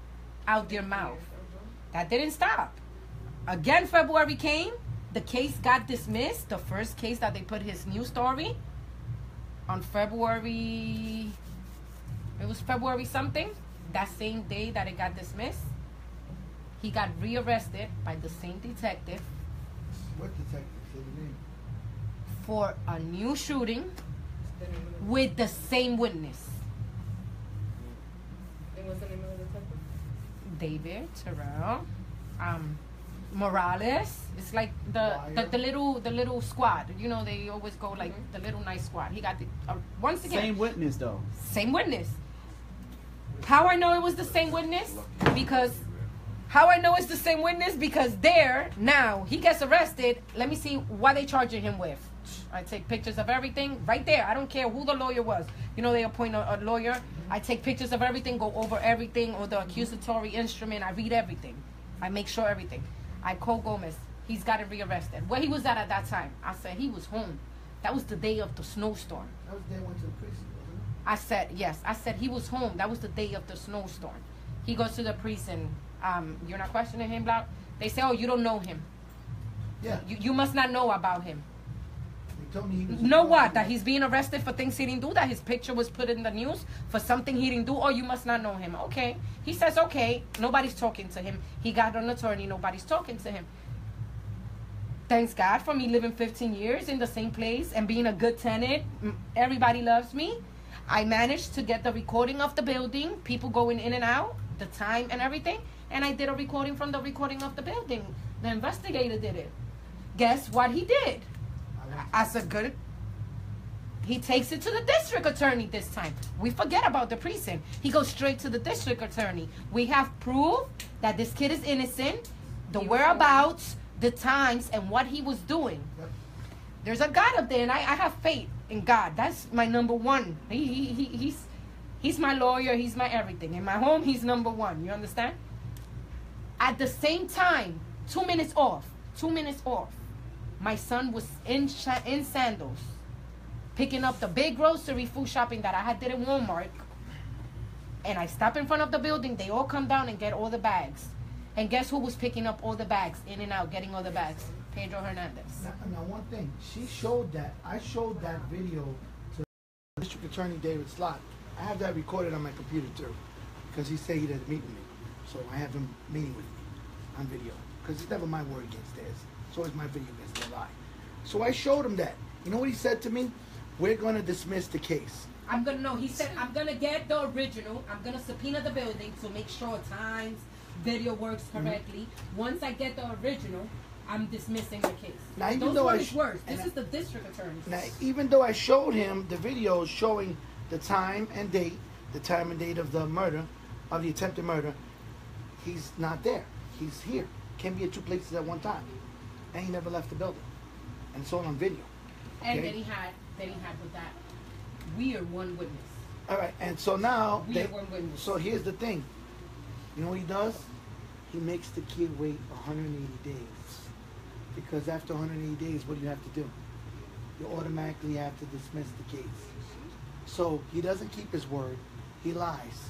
out their mouth. That didn't stop. Again, February came. The case got dismissed. The first case that they put his news story on February. It was February something. That same day that it got dismissed, he got rearrested by the same detective. What detective? Say the name. For a new shooting with the same witness. And what's the name of the detective? David Terrell, Morales. It's like the little squad. You know, they always go like the little nice squad. He got the once again Same witness though. same witness. How I know it was the same witness? Because how I know it's the same witness? Because there now he gets arrested. Let me see what they charging him with. I take pictures of everything right there. I don't care who the lawyer was. You know, they appoint a lawyer. I take pictures of everything, go over everything, or the accusatory instrument. I read everything. I make sure everything. I call Gomez. He's got him rearrested. Where he was at that time? I said he was home. That was the day of the snowstorm. That was the day I went to the precinct, wasn't it? I said, yes. I said he was home. That was the day of the snowstorm. He goes to the precinct. You're not questioning him, blah. They say, oh, you don't know him. Yeah. You must not know about him. They told me he was. Know what? That he's being arrested for things he didn't do? That his picture was put in the news for something he didn't do? Oh, you must not know him. Okay. He says, okay. Nobody's talking to him. He got an attorney. Nobody's talking to him. Thanks God for me living 15 years in the same place and being a good tenant. Everybody loves me. I managed to get the recording of the building, people going in and out, the time and everything. And I did a recording from the recording of the building. The investigator did it. Guess what he did? I said, good. He takes it to the district attorney this time. We forget about the precinct. He goes straight to the district attorney. We have proof that this kid is innocent, the whereabouts, the times, and what he was doing. There's a God up there, and I have faith in God. That's my number one. He's my lawyer. He's my everything. In my home, he's number one. You understand? At the same time, 2 minutes off, my son was in sandals, picking up the big grocery food shopping that I had did in Walmart. And I stop in front of the building. They all come down and get all the bags. And guess who was picking up all the bags, in and out, getting all the bags? Pedro Hernandez. Now one thing, she showed that. I showed that video to District Attorney David Slott. I have that recorded on my computer too, because he said he didn't meet with me. So I have him meeting with me on video, because it's never my word against theirs. It's always my video against their lie. So I showed him that. You know what he said to me? We're going to dismiss the case. He said, I'm going to get the original. I'm going to subpoena the building to make sure times, video works correctly. Once I get the original, I'm dismissing the case. Now, even Those though were his words. This is the district attorney. Now, even though I showed him the video showing the time and date of the murder, of the attempted murder, he's not there. He's here. Can't be at two places at one time. And he never left the building. And it's all on video. And okay? then he had with that weird one witness. All right, and so now, one witness. So here's the thing. You know what he does? He makes the kid wait 180 days. Because after 180 days, what do you have to do? You automatically have to dismiss the case. So he doesn't keep his word. He lies.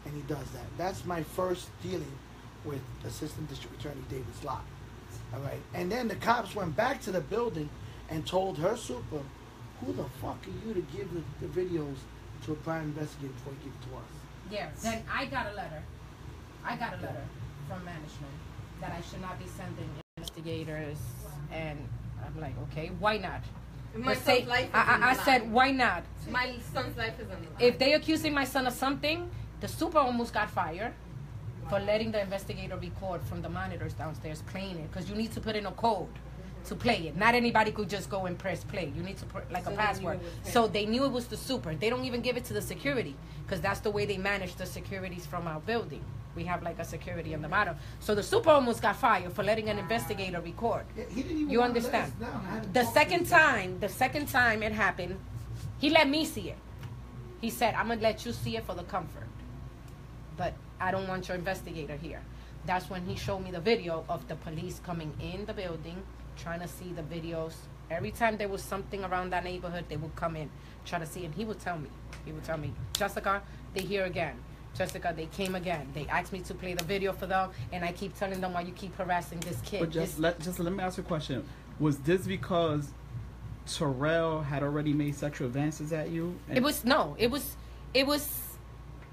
And he does that. That's my first dealing with Assistant District Attorney David Slott. All right. And then the cops went back to the building and told her super, who the fuck are you to give the videos to a private investigator before you give it to us? Yeah. Then I got a letter. From management that I should not be sending investigators, and I'm like, okay, why not? My son's life is I said, why not? My son's life is on the line. If they accusing my son of something, the super almost got fired for letting the investigator record from the monitors downstairs playing it, because you need to put in a code to play it. Not anybody could just go and press play. You need to put like a password. So they knew it was the super. They don't even give it to the security, because that's the way they manage the securities from our building. We have like a security on the bottom. So the super almost got fired for letting an investigator record. Yeah, he didn't even You understand? The second time it happened, he let me see it. He said, I'm gonna let you see it for the comfort, but I don't want your investigator here. That's when he showed me the video of the police coming in the building, trying to see the videos. Every time there was something around that neighborhood, they would come in, try to see, and he would tell me, Jessica, they here again. Jessica, they came again. They asked me to play the video for them, and I keep telling them why you keep harassing this kid. But just let me ask you a question. Was this because Terrell had already made sexual advances at you? It was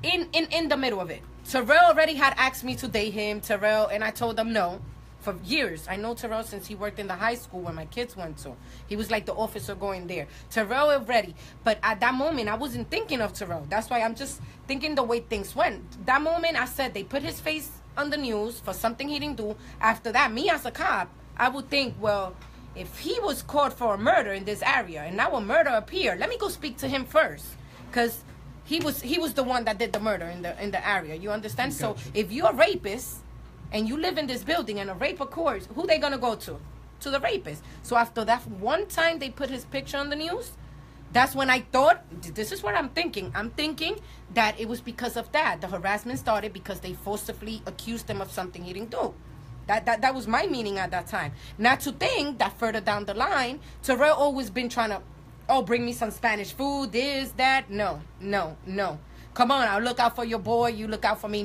in the middle of it. Terrell already had asked me to date him, Terrell, and I told him no. For years. I know Terrell since he worked in the high school where my kids went to. He was like the officer going there. Terrell already. But at that moment, I wasn't thinking of Terrell. That's why I'm just thinking the way things went. That moment, I said they put his face on the news for something he didn't do. After that, me as a cop, I would think, well, if he was caught for a murder in this area and now a murder appeared, let me go speak to him first. Because he was the one that did the murder in the area. You understand? So if you're a rapist, and you live in this building and a rape occurs, who they gonna go to? To the rapist. So after that one time they put his picture on the news, that's when I thought, this is what I'm thinking. I'm thinking that it was because of that. The harassment started because they forcibly accused him of something he didn't do. That was my meaning at that time. Not to think that further down the line, Terrell always been trying to, bring me some Spanish food, this, that. No. Come on, I'll look out for your boy, you look out for me.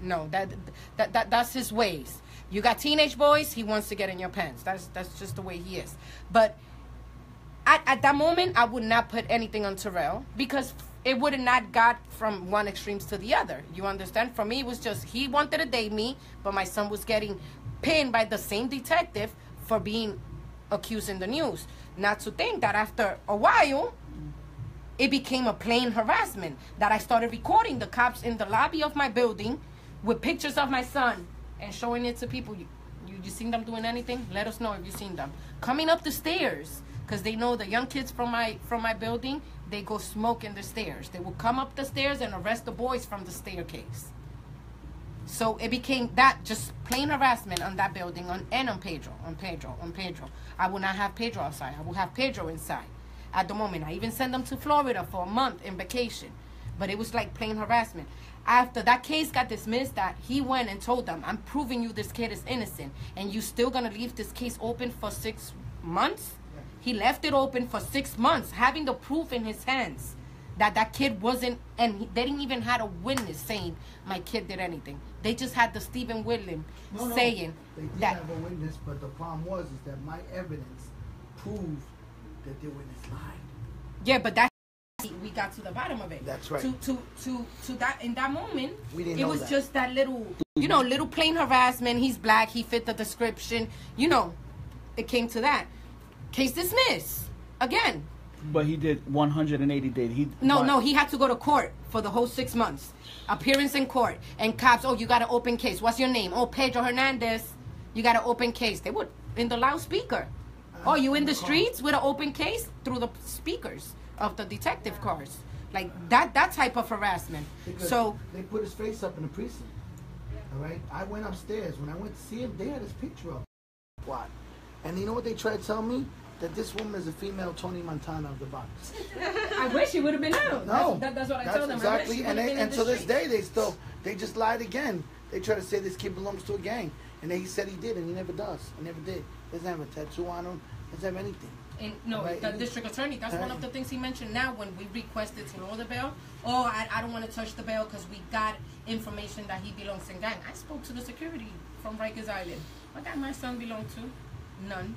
No, that's his ways. You got teenage boys, he wants to get in your pants. That's just the way he is. But at that moment, I would not put anything on Terrell, because it would have not got from one extremes to the other. You understand? For me, it was just he wanted to date me, but my son was getting pinned by the same detective for being accused in the news. Not to think that after a while, it became a plain harassment, that I started recording the cops in the lobby of my building with pictures of my son and showing it to people. You seen them doing anything? Let us know if you seen them. Coming up the stairs, because they know the young kids from my building, they go smoke in the stairs. They will come up the stairs and arrest the boys from the staircase. So it became that, just plain harassment on that building, and on Pedro. I will not have Pedro outside. I will have Pedro inside. At the moment, I even sent them to Florida for a month in vacation. But it was like plain harassment. After that case got dismissed, that he went and told them, I'm proving you this kid is innocent, and you still gonna leave this case open for 6 months? Yeah. He left it open for 6 months, having the proof in his hands that kid wasn't, and they didn't even have a witness saying my kid did anything. They just had the Stephen Whitlam saying they did that. Have a witness, but the problem was is that my evidence proved that the witness lied. Yeah, but that. We got to the bottom of it. That's right. To that, in that moment, we didn't it know was that. just that little, little plain harassment. He's black. He fit the description. It came to that. Case dismissed again. But he did 180 days. No, he had to go to court for the whole 6 months. Appearance in court. And cops, you got an open case. What's your name? Pedro Hernandez. You got an open case. They would, in the loudspeaker. You in the streets with an open case? Through the speakers of the detective cars. Like that type of harassment. Because so they put his face up in the precinct. All right? I went upstairs. When I went to see him, they had his picture up. What? And you know what they tried to tell me? That this woman is a female Tony Montana of the box. I wish he would have been out. No, that's what I told them. Exactly, and to this day they just lied again. They try to say this kid belongs to a gang, and he said he did, and he never does. He never did. Doesn't have a tattoo on him. Doesn't have anything. The district attorney, that's one of the things he mentioned now when we requested to lower the bail. Oh, I don't want to touch the bail because we got information that he belongs in gang. I spoke to the security from Rikers Island. What guy my son belong to? None.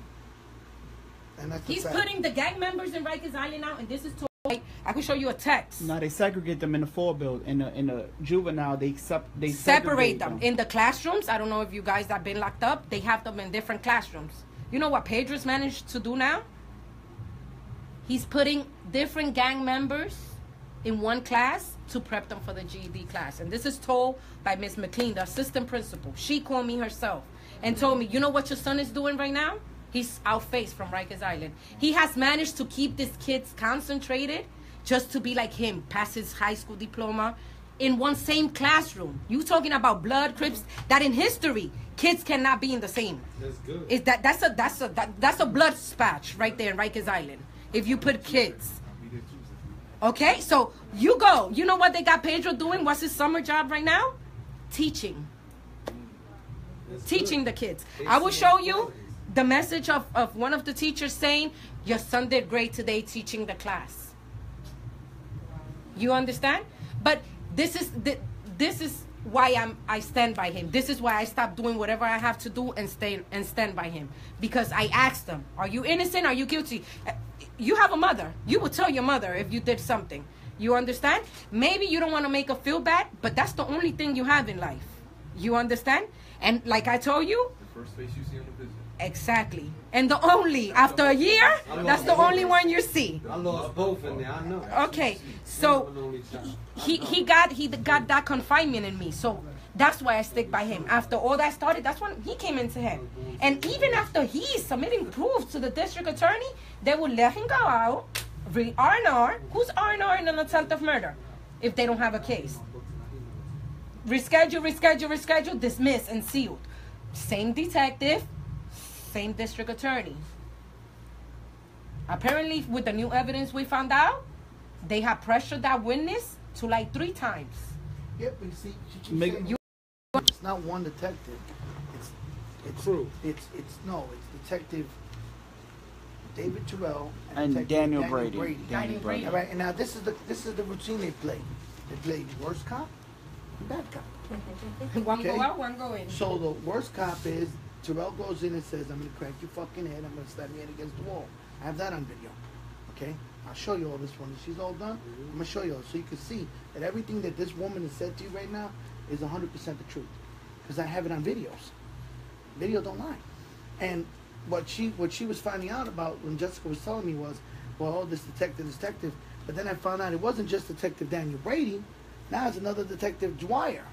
And that's He's putting the gang members in Rikers Island now, and this is totally, I can show you a text. No, they segregate them in the 4 build. In the juvenile, they separate them. In the classrooms, I don't know if you guys have been locked up, they have them in different classrooms. You know what Pedro's managed to do now? He's putting different gang members in one class to prep them for the GED class. And this is told by Miss McLean, the assistant principal. She called me herself and told me, you know what your son is doing right now? He's outfaced from Rikers Island. He has managed to keep these kids concentrated just to be like him, pass his high school diploma in one same classroom. You talking about blood, Crips, that in history, kids cannot be in the same. That's good. That's a blood spatch right there in Rikers Island. If you put kids. Okay, so you go. You know what they got Pedro doing? What's his summer job right now? Teaching. Teaching the kids. I will show you the message of one of the teachers saying, your son did great today teaching the class. You understand? But this is why I stand by him. This is why I stopped doing whatever I have to do and stand by him. Because I asked them, are you innocent? Are you guilty? You have a mother. You would tell your mother if you did something. You understand? Maybe you don't want to make her feel bad, but that's the only thing you have in life. You understand? And like I told you, The first face you see on the visit. exactly. And the only, after a year, that's the only one you see. I lost both in there, I know. Okay, so he got that confinement in me, so that's why I stick by him. After all that started, that's when he came into head. And even after he's submitting proof to the district attorney, they will let him go out, R&R. Who's R&R in an attempt of murder if they don't have a case? Reschedule, dismiss and sealed. Same detective, same district attorney. Apparently, with the new evidence we found out, they have pressured that witness to like 3 times. Yep, but you see, she keeps saying it's not one detective. It's crew. It's Detective David Terrell And Detective Daniel Brady. Daniel Brady. All right, and now this is the routine they play. They play worst cop and bad cop. One Okay. go out, one go in. So the worst cop is Terrell goes in and says, "I'm gonna crack your fucking head. I'm gonna slam your head against the wall." I have that on video. Okay, I'll show you all this one. She's all done. I'm gonna show you all so you can see that everything that this woman has said to you right now is 100% the truth, because I have it on videos. Video don't lie. And what she was finding out about when Jessica was telling me was, well, this detective. But then I found out it wasn't just Detective Daniel Brady. Now it's another Detective Dwyer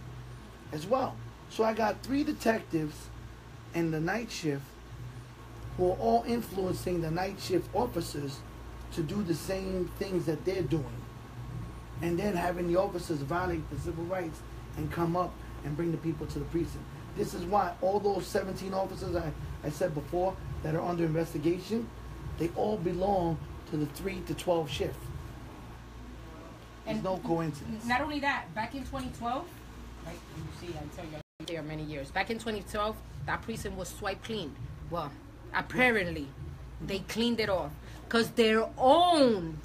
as well. So I got 3 detectives in the night shift who are all influencing the night shift officers to do the same things that they're doing. And then having the officers violate the civil rights and come up and bring the people to the precinct. This is why all those 17 officers I said before that are under investigation, they all belong to the 3 to 12 shift. There's no coincidence. Not only that, back in 2012, right? You see, I tell you, I've been there many years. Back in 2012, that precinct was swiped clean. Well, apparently, they cleaned it off because their own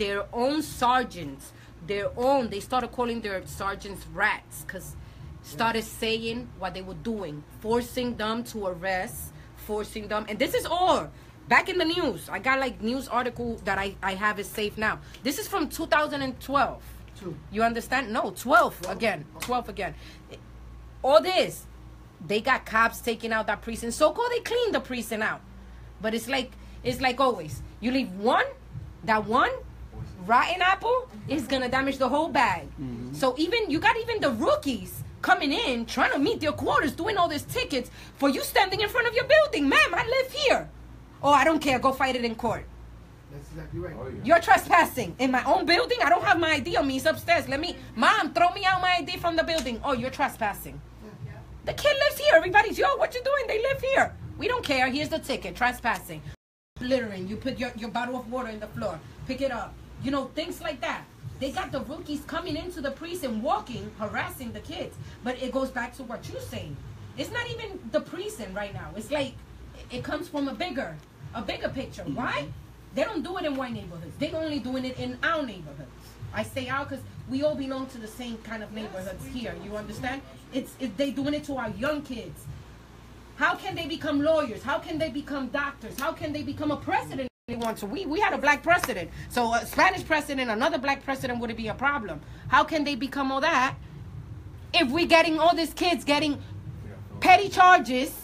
sergeants, they started calling their sergeants rats because started saying what they were doing, forcing them to arrest, and this is all back in the news. I got like news article that I have it safe now. This is from 2012. You understand? No, 12 again. All this, they got cops taking out that precinct. So-called they cleaned the precinct out. But it's like always. You leave that one rotten apple is gonna damage the whole bag. Mm-hmm. So you got the rookies coming in, trying to meet their quotas, doing all these tickets for you standing in front of your building. Ma'am, I live here. Oh, I don't care. Go fight it in court. That's exactly right. Oh, yeah. You're trespassing in my own building. I don't have my ID on me. It's upstairs. Mom, throw me out my ID from the building. Oh, you're trespassing. Yeah. The kid lives here. Everybody's, what you doing? They live here. We don't care. Here's the ticket. Trespassing. Littering. You put your bottle of water in the floor. Pick it up. Things like that. They got the rookies coming into the precinct, walking, harassing the kids. But it goes back to what you're saying. It's not even the precinct right now. It's like it comes from a bigger picture. Why? They don't do it in white neighborhoods. They're only doing it in our neighborhoods. I say our because we all belong to the same kind of neighborhoods here. You understand? They doing it to our young kids. How can they become lawyers? How can they become doctors? How can they become a president? They want to. We had a black president. So a Spanish president, another black president wouldn't be a problem. How can they become all that if we getting all these kids getting petty charges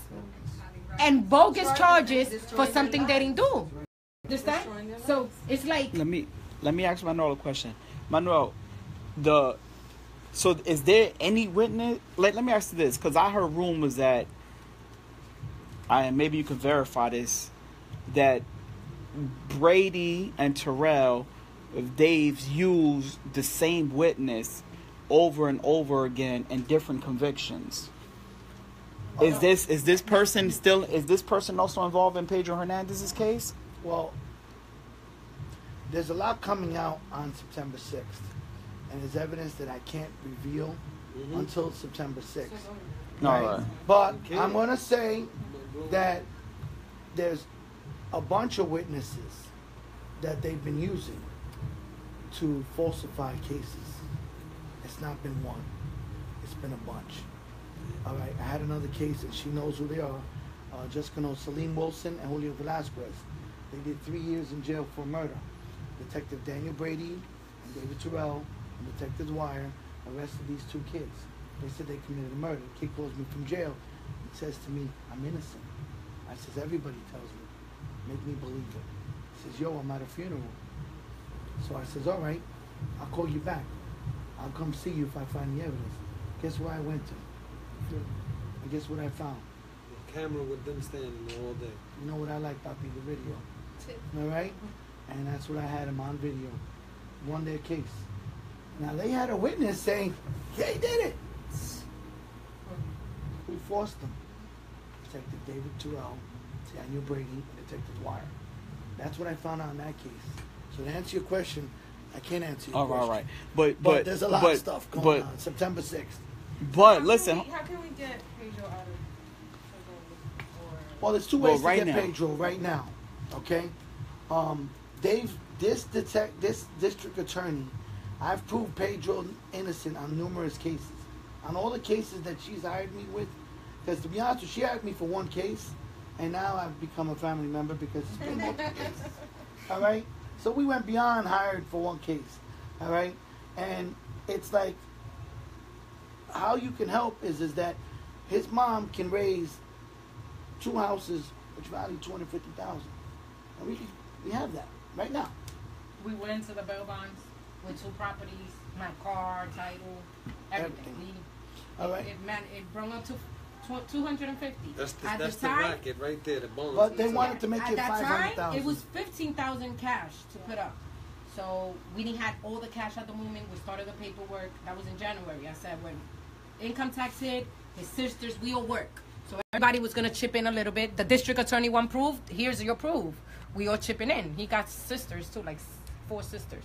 and bogus charges for something they didn't do? Understand? So it's like. Let me ask Manuel a question. Manuel, so is there any witness? Let me ask you this, because I heard rumors that, and maybe you can verify this, that Brady and Terrell, they've used the same witness over and over again in different convictions. Is this person also involved in Pedro Hernandez's case? Well, there's a lot coming out on September 6th, and there's evidence that I can't reveal until September 6th. No, right? But I'm going to say that there's a bunch of witnesses that they've been using to falsify cases. It's not been one. It's been a bunch. All right, I had another case, and she knows who they are. Jessica knows Celine Wilson and Julio Velasquez. They did 3 years in jail for murder. Detective Daniel Brady and David Terrell and Detective Dwyer arrested these two kids. They said they committed a murder. The kid calls me from jail and says to me, I'm innocent. I says, everybody tells me. Make me believe it. He says, yo, I'm at a funeral. So I says, all right, I'll call you back. I'll come see you if I find the evidence. Guess where I went to? And guess what I found? The camera with them standing there all day. You know what I like, Papi? The video. All right? And that's what I had him on video. Won their case. Now, they had a witness saying, yeah, he did it. Who forced them? Detective David Terrell, Daniel Brady, and Detective Dwyer. That's what I found out in that case. So to answer your question, I can't answer your question. All right. But there's a lot of stuff going on. September 6th. But listen. How can we get Pedro out of prison? Well, there's two ways to get Pedro right now. Okay? This district attorney, I've proved Pedro innocent on numerous cases. On all the cases that she's hired me with, because to be honest with you, she hired me for one case, and now I've become a family member because it's been multiple cases. All right? So we went beyond hired for one case. All right? And it's like, how you can help is that his mom can raise 2 houses which value $250,000. And we have that right now. We went into the bail bonds with 2 properties, my car, title, everything. All right. It brought up to 250. That's the racket right there, the bonus. But they wanted to make it 500,000. At that time, it was 15,000 cash to put up. So we didn't have all the cash at the moment. We started the paperwork. That was in January. I said when income tax hit, his sisters, we all work. So everybody was going to chip in a little bit. The district attorney won proof. Here's your proof. We all chipping in. He got sisters too, like 4 sisters.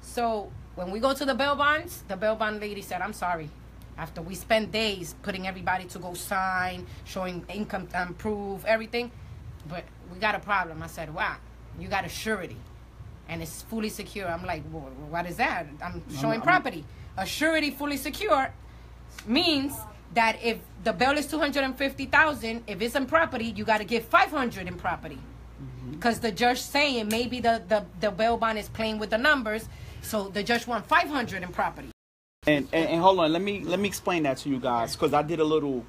So when we go to the bail bonds, the bail bond lady said, I'm sorry. After we spent days putting everybody to go sign, showing income proof, everything, but we got a problem. I said, wow, you got a surety, and it's fully secure. I'm like, well, what is that? I'm showing property. A surety fully secure means that if the bail is $250,000, if it's in property, you got to give $500 in property, because the judge saying maybe the bail bond is playing with the numbers, so the judge want $500 in property. And hold on, let me explain that to you guys, because I did a little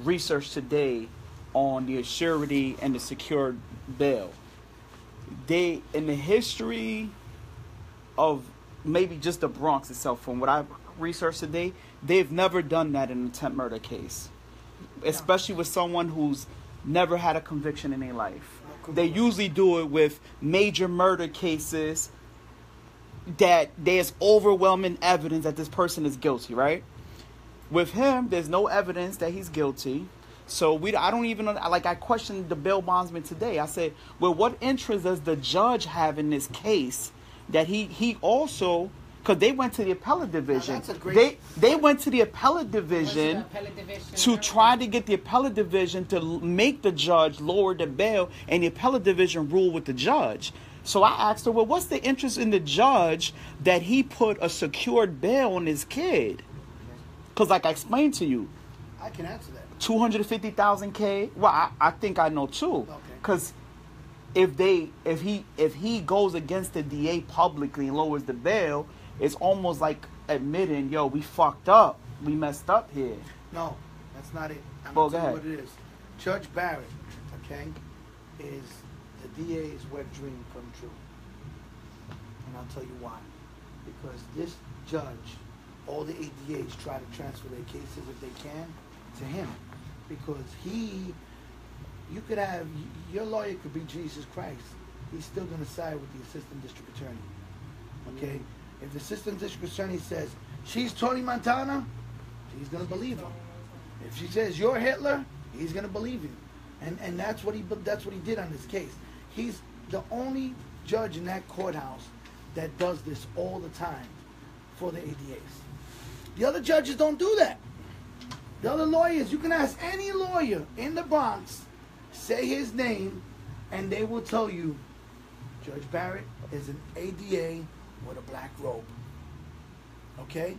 research today on the surety and the secured bail. They, in the history of maybe just the Bronx itself, from what I researched today, they've never done that in an attempt murder case, especially with someone who's never had a conviction in their life. They usually do it with major murder cases that there's overwhelming evidence that this person is guilty, right? With him, there's no evidence that he's guilty. So I don't even know, like I questioned the bail bondsman today. I said, well, what interest does the judge have in this case that he also, because they went to the appellate division. They went to the appellate division to try to get the appellate division to make the judge lower the bail, and the appellate division ruled with the judge. So I asked her, well, what's the interest in the judge that he put a secured bail on his kid? Because like I explained to you, I can answer that. 250,000 K. Well, I think I know too. Because if he goes against the DA publicly and lowers the bail, it's almost like admitting, yo, we fucked up, we messed up here. No, that's not it. I'm Well, gonna tell go you what it is. Judge Barrett, okay, is the DA's wet dream come true. And I'll tell you why. Because this judge, all the ADAs try to transfer their cases if they can to him. Because you could have, your lawyer could be Jesus Christ. He's still going to side with the assistant district attorney. Okay? If the assistant district attorney says, she's Tony Montana, he's going to believe her. If she says, you're Hitler, he's going to believe you. And that's what he did on this case. He's the only judge in that courthouse that does this all the time for the ADAs. The other judges don't do that. The other lawyers, you can ask any lawyer in the Bronx, say his name, and they will tell you, Judge Barrett is an ADA with a black robe. Okay?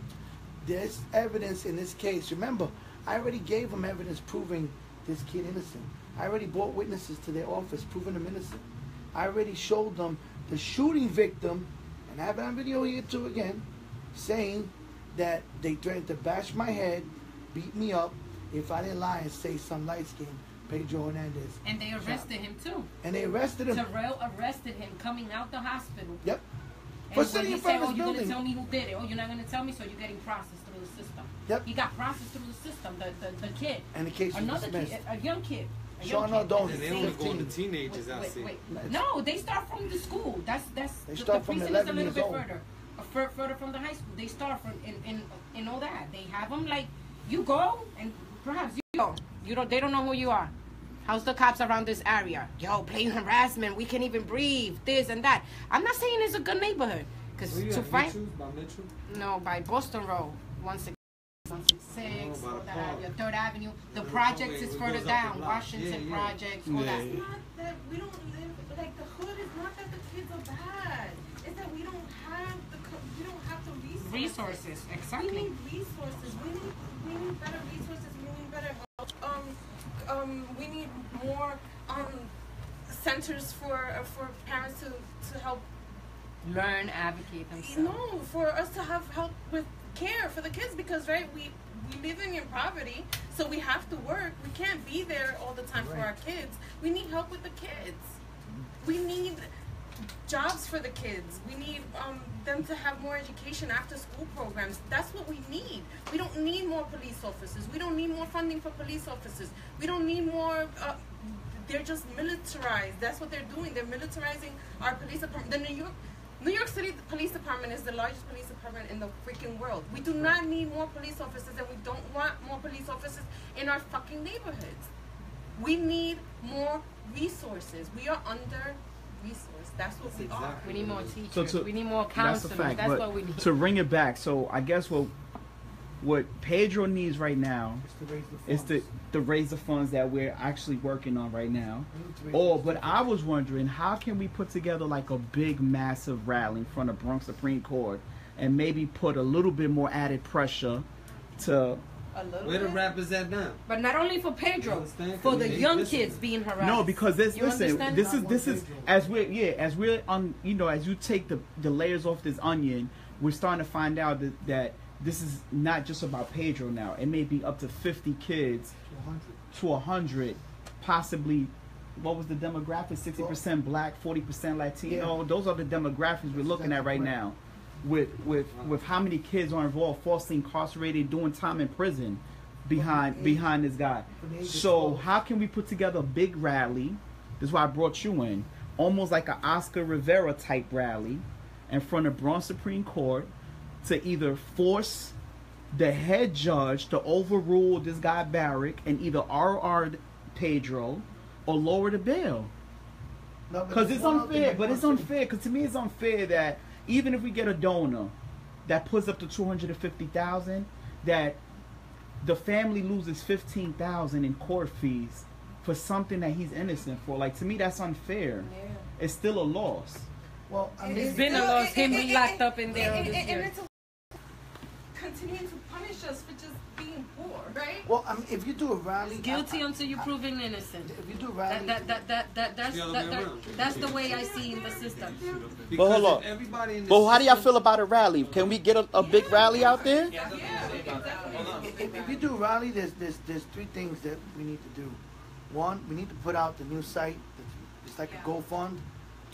There's evidence in this case. Remember, I already gave them evidence proving this kid innocent. I already brought witnesses to their office proving them innocent. I already showed them the shooting victim, and I have it on video here too again, saying that they threatened to bash my head, beat me up, if I didn't lie and say some light-skinned Pedro Hernandez. And they arrested him too. And they arrested him. Terrell arrested him coming out the hospital. Yep. For sitting in front of his building. You're going to tell me who did it. Oh, you're not going to tell me, so you're getting processed through the system. Yep. He got processed through the system, the kid. And the case was another dismissed. kid, a young kid. Sean Aldoni. And they only go to teenagers, I see. No, they start from the school. That's they start from 11 years old. Further from the high school. They start from in all that. They have them like, you go and perhaps you go. They don't know who you are. How's the cops around this area? Yo, plain harassment. We can't even breathe. This and that. I'm not saying it's a good neighborhood. Because to fight. No, by Boston Road, 166, all that area, 3rd Avenue. The projects is further down. Washington projects, all that. It's not that we don't live, like the hood is not that the kids are bad. It's that we don't have the resources. Exactly. We need resources. We need better resources. We need better help. We need more centers for parents to help learn, advocate themselves. No, for us to have help with care for the kids, because we living in poverty, so we have to work. We can't be there all the time for our kids. We need help with the kids. We need jobs for the kids. We need them to have more education, after school programs. That's what we need. We don't need more police officers. We don't need more funding for police officers. We don't need more they're just militarized. That's what they're doing. They're militarizing our police department. The New York City Police Department is the largest police department in the freaking world. We do not need more police officers, and we don't want more police officers in our fucking neighborhoods. We need more resources. We are under-resourced. That's what we are. We need more teachers. We need more counselors. That's a fact. That's what we need. To bring it back, so I guess what Pedro needs right now is to raise the funds that we're actually working on right now. But I was wondering, how can we put together like a big, massive rally in front of Bronx Supreme Court and maybe put a little bit more added pressure to... Where the rappers at now? But not only for Pedro, for the young kids being harassed. No, because this is as we're on, as you take the layers off this onion, we're starting to find out that this is not just about Pedro now. It may be up to 50 kids to 100, possibly. What was the demographic? 60% black, 40% Latino. Those are the demographics we're looking at right now. With how many kids are involved, falsely incarcerated, doing time in prison behind this guy. So how can we put together a big rally? This is why I brought you in, almost like an Oscar Rivera type rally in front of Bronx Supreme Court, to either force the head judge to overrule this guy Barrick and either RR Pedro or lower the bail. Because it's unfair. But it's unfair. Because to me, it's unfair that even if we get a donor that puts up to $250,000, that the family loses $15,000 in court fees for something that he's innocent for. Like, to me, that's unfair. Yeah. It's still a loss. Well, I mean, It's been a loss. Him being locked up in there all this And year. it's continuing to punish us for just being poor, right? well, I mean, if you do a rally, Guilty until you're proven innocent. if you do a rally, That's the way I see in the system. But hold on. Everybody in the Well, how do y'all system- feel about a rally? Can we get a big rally out there? Yeah, if you do a rally, there's three things that we need to do. One, we need to put out the new site. It's like a GoFund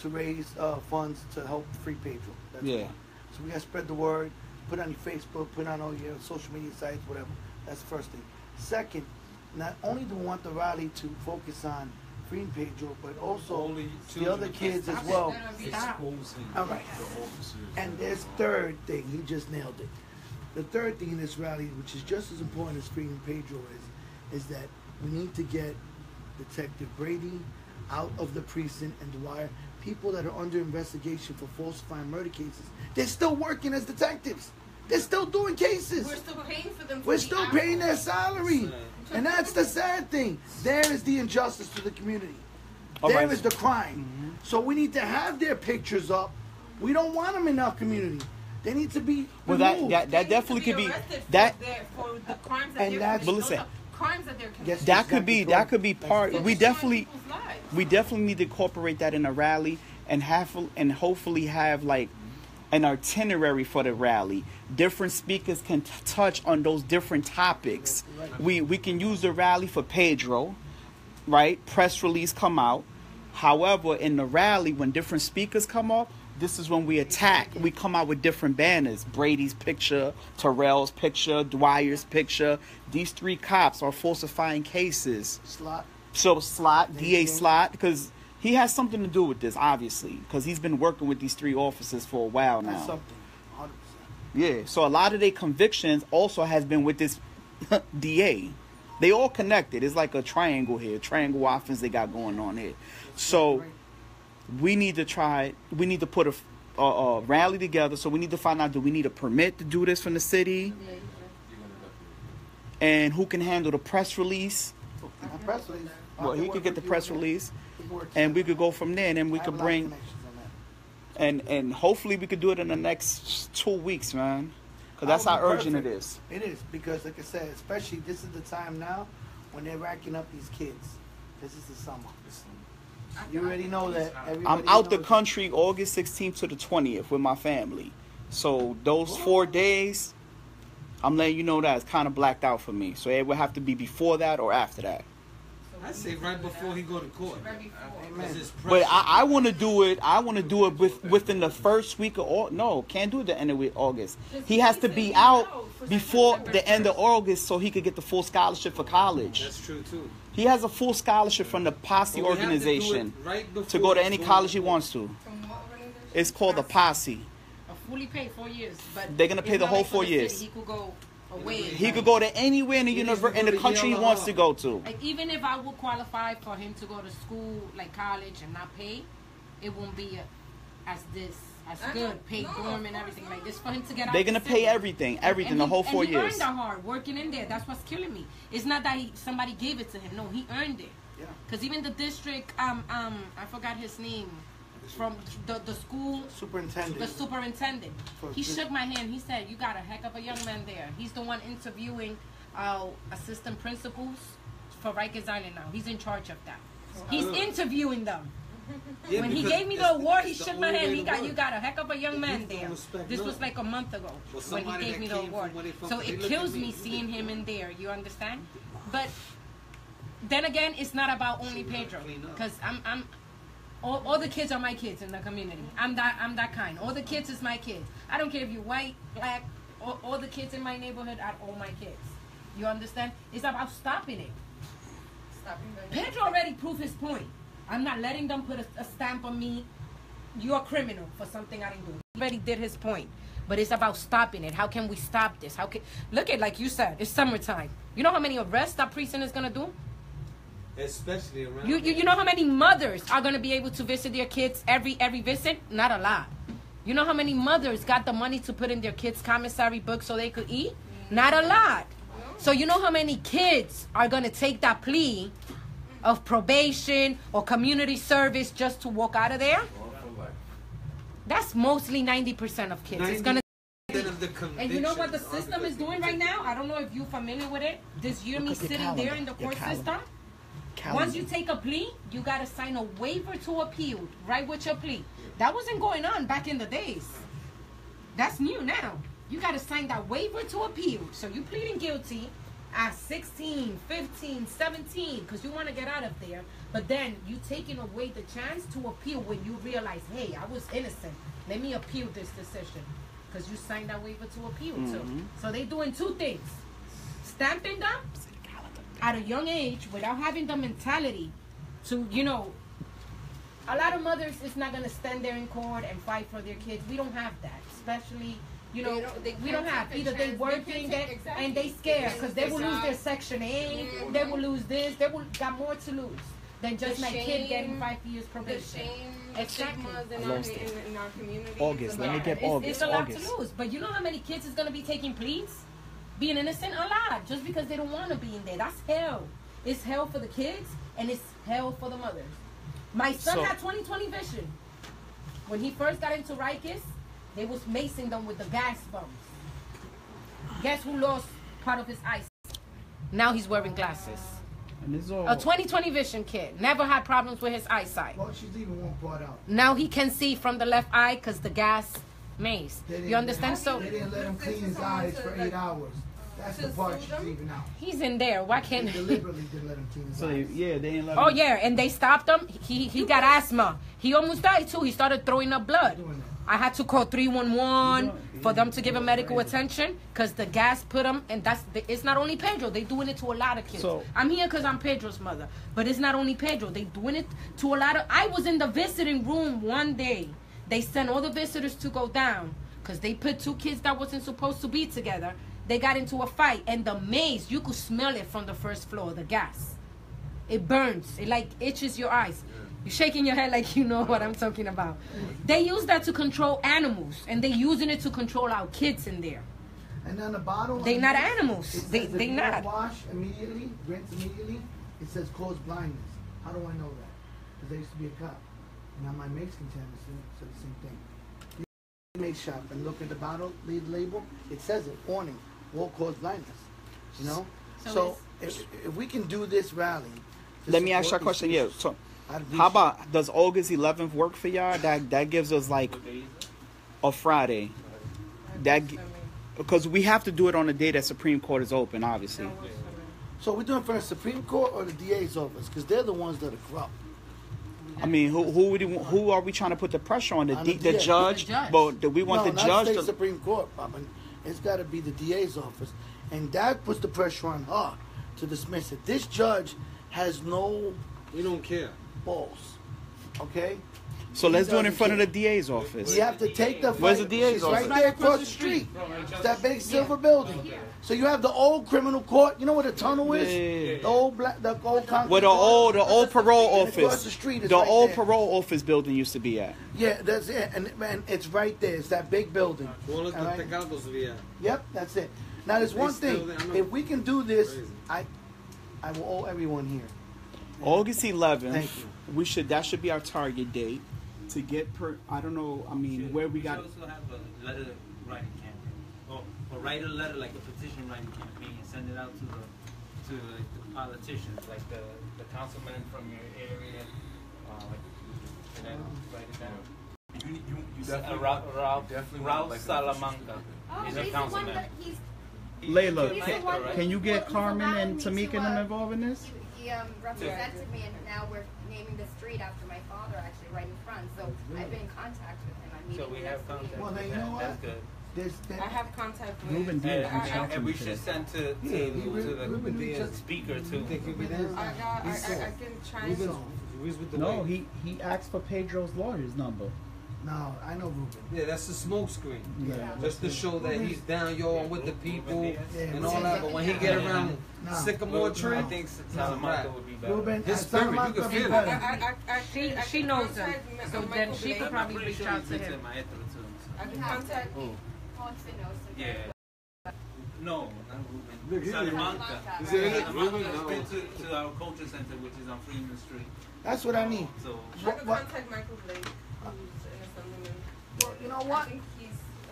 to raise funds to help free Pedro. That's Yeah. one. So we gotta spread the word. Put it on your Facebook, put it on all your social media sites, whatever. That's the first thing. Second, not only do we want the rally to focus on freeing Pedro, but also Only the other kids as well. Exposing All right. the officers. And there's third thing, he just nailed it. The third thing in this rally, which is just as important as freeing Pedro, is that we need to get Detective Brady out of the precinct and Dwyer. People that are under investigation for falsifying murder cases, they're still working as detectives. They're still doing cases. we're still paying for them. We're still paying their salary. And that's the sad thing. There is the injustice to the community. There is the crime. So we need to have their pictures up. We don't want them in our community. They need to be Well, removed. that definitely could be that. for the crimes that And they're that's- committing. But listen, Those are crimes that they're committing. Yes, that could be exactly. part. They're We destroying definitely people's lives. we definitely need to incorporate that in a rally and hopefully have like an itinerary for the rally. Different speakers can touch on those different topics. We can use the rally for Pedro, right? Press release come out. However, in the rally, when different speakers come up, this is when we attack. We come out with different banners. Brady's picture, Terrell's picture, Dwyer's picture. These three cops are falsifying cases. Slot. So Slot, DA Slot, because he has something to do with this, obviously, because he's been working with these three officers for a while That's now. something. 100%. Yeah, so a lot of their convictions also has been with this DA. They all connected. It's like a triangle here, triangle offense they got going on here. So we need to put a rally together. So we need to find out, do we need a permit to do this from the city? And who can handle the press release? A press release. Well, I can he work could get the with you press on that. release, We can work and we together. could go from there, and then we I have could a lot of bring, connections on that. and hopefully we could do it in the next 2 weeks, man, because that's That how would be urgent it perfect. is. It is, because like I said, especially this is the time now when they're racking up these kids. This is the summer. You already know that. Everybody I'm out the knows- country August 16th to the 20th with my family, so those 4 days, I'm letting you know that it's kind of blacked out for me. So it would have to be before that or after that. I say right before he go to court. Amen. But I want to do it. I want to do it within the first week of August. No, can't do it the end of August. He has to be out before the end of August so he could get the full scholarship for college. That's true too. He has a full scholarship from the Posse But we have to do it organization right to before go to he's any going college he court. wants to. From what organization? It's called the Posse. A fully paid 4 years, but They're gonna pay it's the not whole like for 4 the years. city. He could go away. He could go to anywhere in the universe in the country he wants to go to. Like, even if I would qualify for him to go to school, like college, and not pay, it won't be as good, paid dorm and everything like this for him to get out. They're the gonna city. pay everything, And the he- whole 4 and he years. earned the hard working in there. That's what's killing me. It's not that somebody gave it to him. No, he earned it. Yeah. Because even the district, I forgot his name, from the school. Superintendent. The superintendent. He shook my hand. He said, "You got a heck of a young man there." He's the one interviewing assistant principals for Rikers Island now. He's in charge of that. He's interviewing them. Yeah, When he because gave me the it's- award, he it's the shook my only hand. way He to got, work. you got a heck of a young If man you don't there. respect This none. was like a month ago Well, when he somebody gave that me the came from award. where they from, So they it look kills at me me. seeing him in there. You understand? But then again, it's not about only Pedro, because I'm all the kids are my kids in the community. I'm that kind. All the kids is my kids. I don't care if you're white, black. All the kids in my neighborhood are all my kids. You understand? It's about stopping it. Pedro already proved his point. I'm not letting them put a stamp on me. You're a criminal for something I didn't do. He already did his point. But it's about stopping it. How can we stop this? Look at, like you said, it's summertime. You know how many arrests that precinct is gonna do? Especially around. You know how many mothers are gonna be able to visit their kids every visit? Not a lot. You know how many mothers got the money to put in their kids' commissary book so they could eat? Not a lot. So you know how many kids are gonna take that plea of probation or community service just to walk out of there? That's mostly 90% of kids. It's gonna. Of the And you know what the convictions system is doing right now? I don't know if you're familiar with it. This year, me Look at your sitting there calendar, in the your court calendar. system. Once you take a plea, you gotta sign a waiver to appeal right with your plea. That wasn't going on back in the days. That's new now. You gotta sign that waiver to appeal. So you pleading guilty at 16, 15, 17, because you want to get out of there. But then you taking away the chance to appeal when you realize, hey, I was innocent. Let me appeal this decision. Because you signed that waiver to appeal too. So they doing two things. Stamping them at a young age without having the mentality to, you know, a lot of mothers is not going to stand there in court and fight for their kids. We don't have that. Especially, you know, we don't have. Either they working and they scared because they will lose their Section 8, they will lose this, they will got more to lose than just my kid getting 5 years probation. Exactly. In our community. August. Let me get August. It's a lot to lose. But you know how many kids is going to be taking pleas? Being innocent? A lot. Just because they don't want to be in there. That's hell. It's hell for the kids and it's hell for the mothers. My son had 20/20 vision. When he first got into Rikers, they was macing them with the gas bombs. Guess who lost part of his eyesight? Now he's wearing glasses. And it's all A 20/20 vision kid. Never had problems with his eyesight. Well, she's even one part out. Now he can see from the left eye because the gas mace. You understand? So They didn't let him clean his eyes for 8 hours. That's the part she's leaving out. he's in there. Why can't They deliberately didn't let him clean his so eyes. yeah, they ain't let Oh him- yeah, and they stopped him. He got asthma. He almost died too. He started throwing up blood. Doing that. I had to call 311 for them to give him medical attention because the gas put him. And it's not only Pedro. They doing it to a lot of kids. So- I'm here because I'm Pedro's mother, but it's not only Pedro. They doing it to a lot of. I was in the visiting room one day. They sent all the visitors to go down because they put two kids that wasn't supposed to be together. They got into a fight, and the maze, you could smell it from the first floor. The gas, it burns. It like itches your eyes. You're shaking your head like you know what I'm talking about. They use that to control animals, and they using it to control our kids in there. And on the bottle, They not animals. it says They if you don't not. wash immediately, rinse immediately. It says cause blindness. How do I know that? Because I used to be a cop, and on my mace container said the same thing. You mace shop and look at the bottle, read the label. It says it. Warning: will cause blindness. You know. So if we can do this rally, Let me ask you a question. Yeah. So, how about does August 11th work for y'all? That gives us like a Friday. Because we have to do it on the day that Supreme Court is open, obviously. So we're doing for the Supreme Court or the DA's office because they're the ones that are corrupt. I mean, who are we trying to put the pressure on? The On the the DA. judge? The judge. But do we want No, the not judge state to? Supreme Court, Papa. It's got to be the DA's office, and that puts the pressure on her to dismiss it. This judge has no We don't care. balls. Okay. So let's do it in doesn't front of care. the DA's office. We have to take the fight. Where's the DA's It's office? right there across the street. It's that big silver building. So you have the old criminal court. You know where the tunnel is? Yeah. The old concrete. Where the old parole And across office, the street is the right old there. parole office building used to be at. Yeah, that's it. And it's right there. It's that big building. All of All right? the Tecatos we have. Yep, that's it. Now there's one still thing. there, I know. If we can do this, Crazy. I will owe everyone here. August 11th. Thank you. That should be our target date to get I don't know. I mean, where we got. We should also have a letter writing campaign, or write a letter like a petition writing campaign and send it out to like, the politicians, like the councilman from your area, and then write it down. You definitely Ralph like Salamanca Oh, is a he's the one councilman. that he's Layla, He's the one that- can you get he's Carmen allowed and me Tamika to, and them involved in this? He represented me, and now we're naming the street after my father, actually, right in front. So I've been in contact with him. I'm So meeting we him have next week. contact. Well, then you with know that. what? That's good. I have contact with. Ruben did. And we should send to Ruben the Diaz. speaker too. Think you'll be there? I can try. He's with the No, lady. he asked for Pedro's lawyer's number. No, I know Ruben. Yeah, that's the smoke screen. Yeah. Just to show that he's down, yo, and with the people Yeah, and all that. But when he get around No. Sycamore Tree, I think Salamanca would be better. Ruben, His spirit, you can feel it. She knows him, so then she could probably Pretty reach sure out he's to into him. Maestro too. I can contact. Ponce knows him. Yeah. No, not Look, Ruben. he- Salamanca. Is it Salamanca Ruben? has been to our culture center, which is on Freeman Street. That's what I need. So I can contact Michael Blake, who's an assemblyman. Well, you know I what? think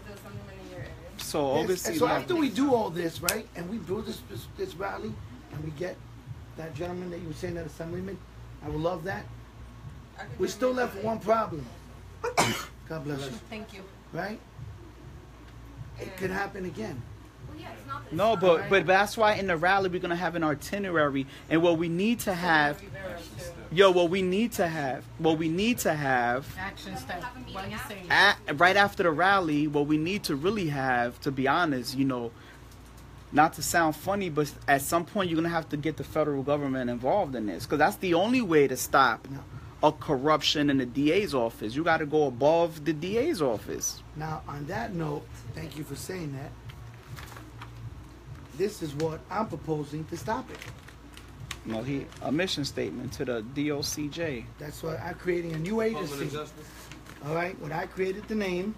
there's something in your area. So Yes, August and so 11th. after we do all this, right, and we do this rally, and we get that gentleman that you were saying, that assemblyman, I would love that. We're still left with one problem. God bless you. Thank you. Right? It could happen again. Well, yeah, it's not that No, it's not- but that's why in the rally we're gonna have an itinerary, and what we need to have, what we need to have, Action step. What are you saying? right after the rally, what we need to really have, to be honest, you know, not to sound funny, but at some point you're gonna have to get the federal government involved in this, because that's the only way to stop a corruption in the DA's office. You got to go above the DA's office. Now, on that note, thank you for saying that. This is what I'm proposing to stop it. No, a mission statement to the DOCJ. That's why I'm creating a new agency. All right, when I created the name,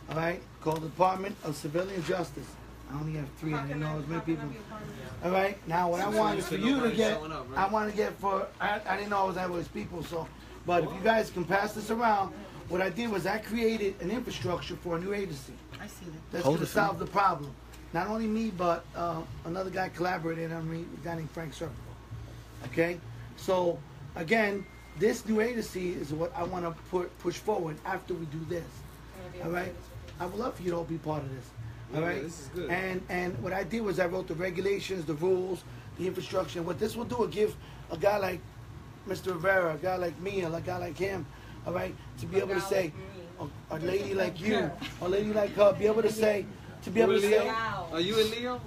all right, called the Department of Civilian Justice. I only have 3. I didn't know as many people. All right, now what I wanted for you to get, I want to get for, I didn't know I was that with people, so, but if you guys can pass this around, what I did was I created an infrastructure for a new agency. I see that. That's going to solve the problem. Not only me, but another guy collaborated on me, a guy named Frank Serpico. Okay? So, again, this new agency is what I want to push forward after we do this. All right? I would love for you to all be part of this. All right? This is good. And what I did was I wrote the regulations, the rules, the infrastructure. And what this will do is give a guy like Mr. Rivera, a guy like me, a guy like him, all right, to be able to say, a lady like you, a lady like her, be able to say, to be able to say. Are you a Leo?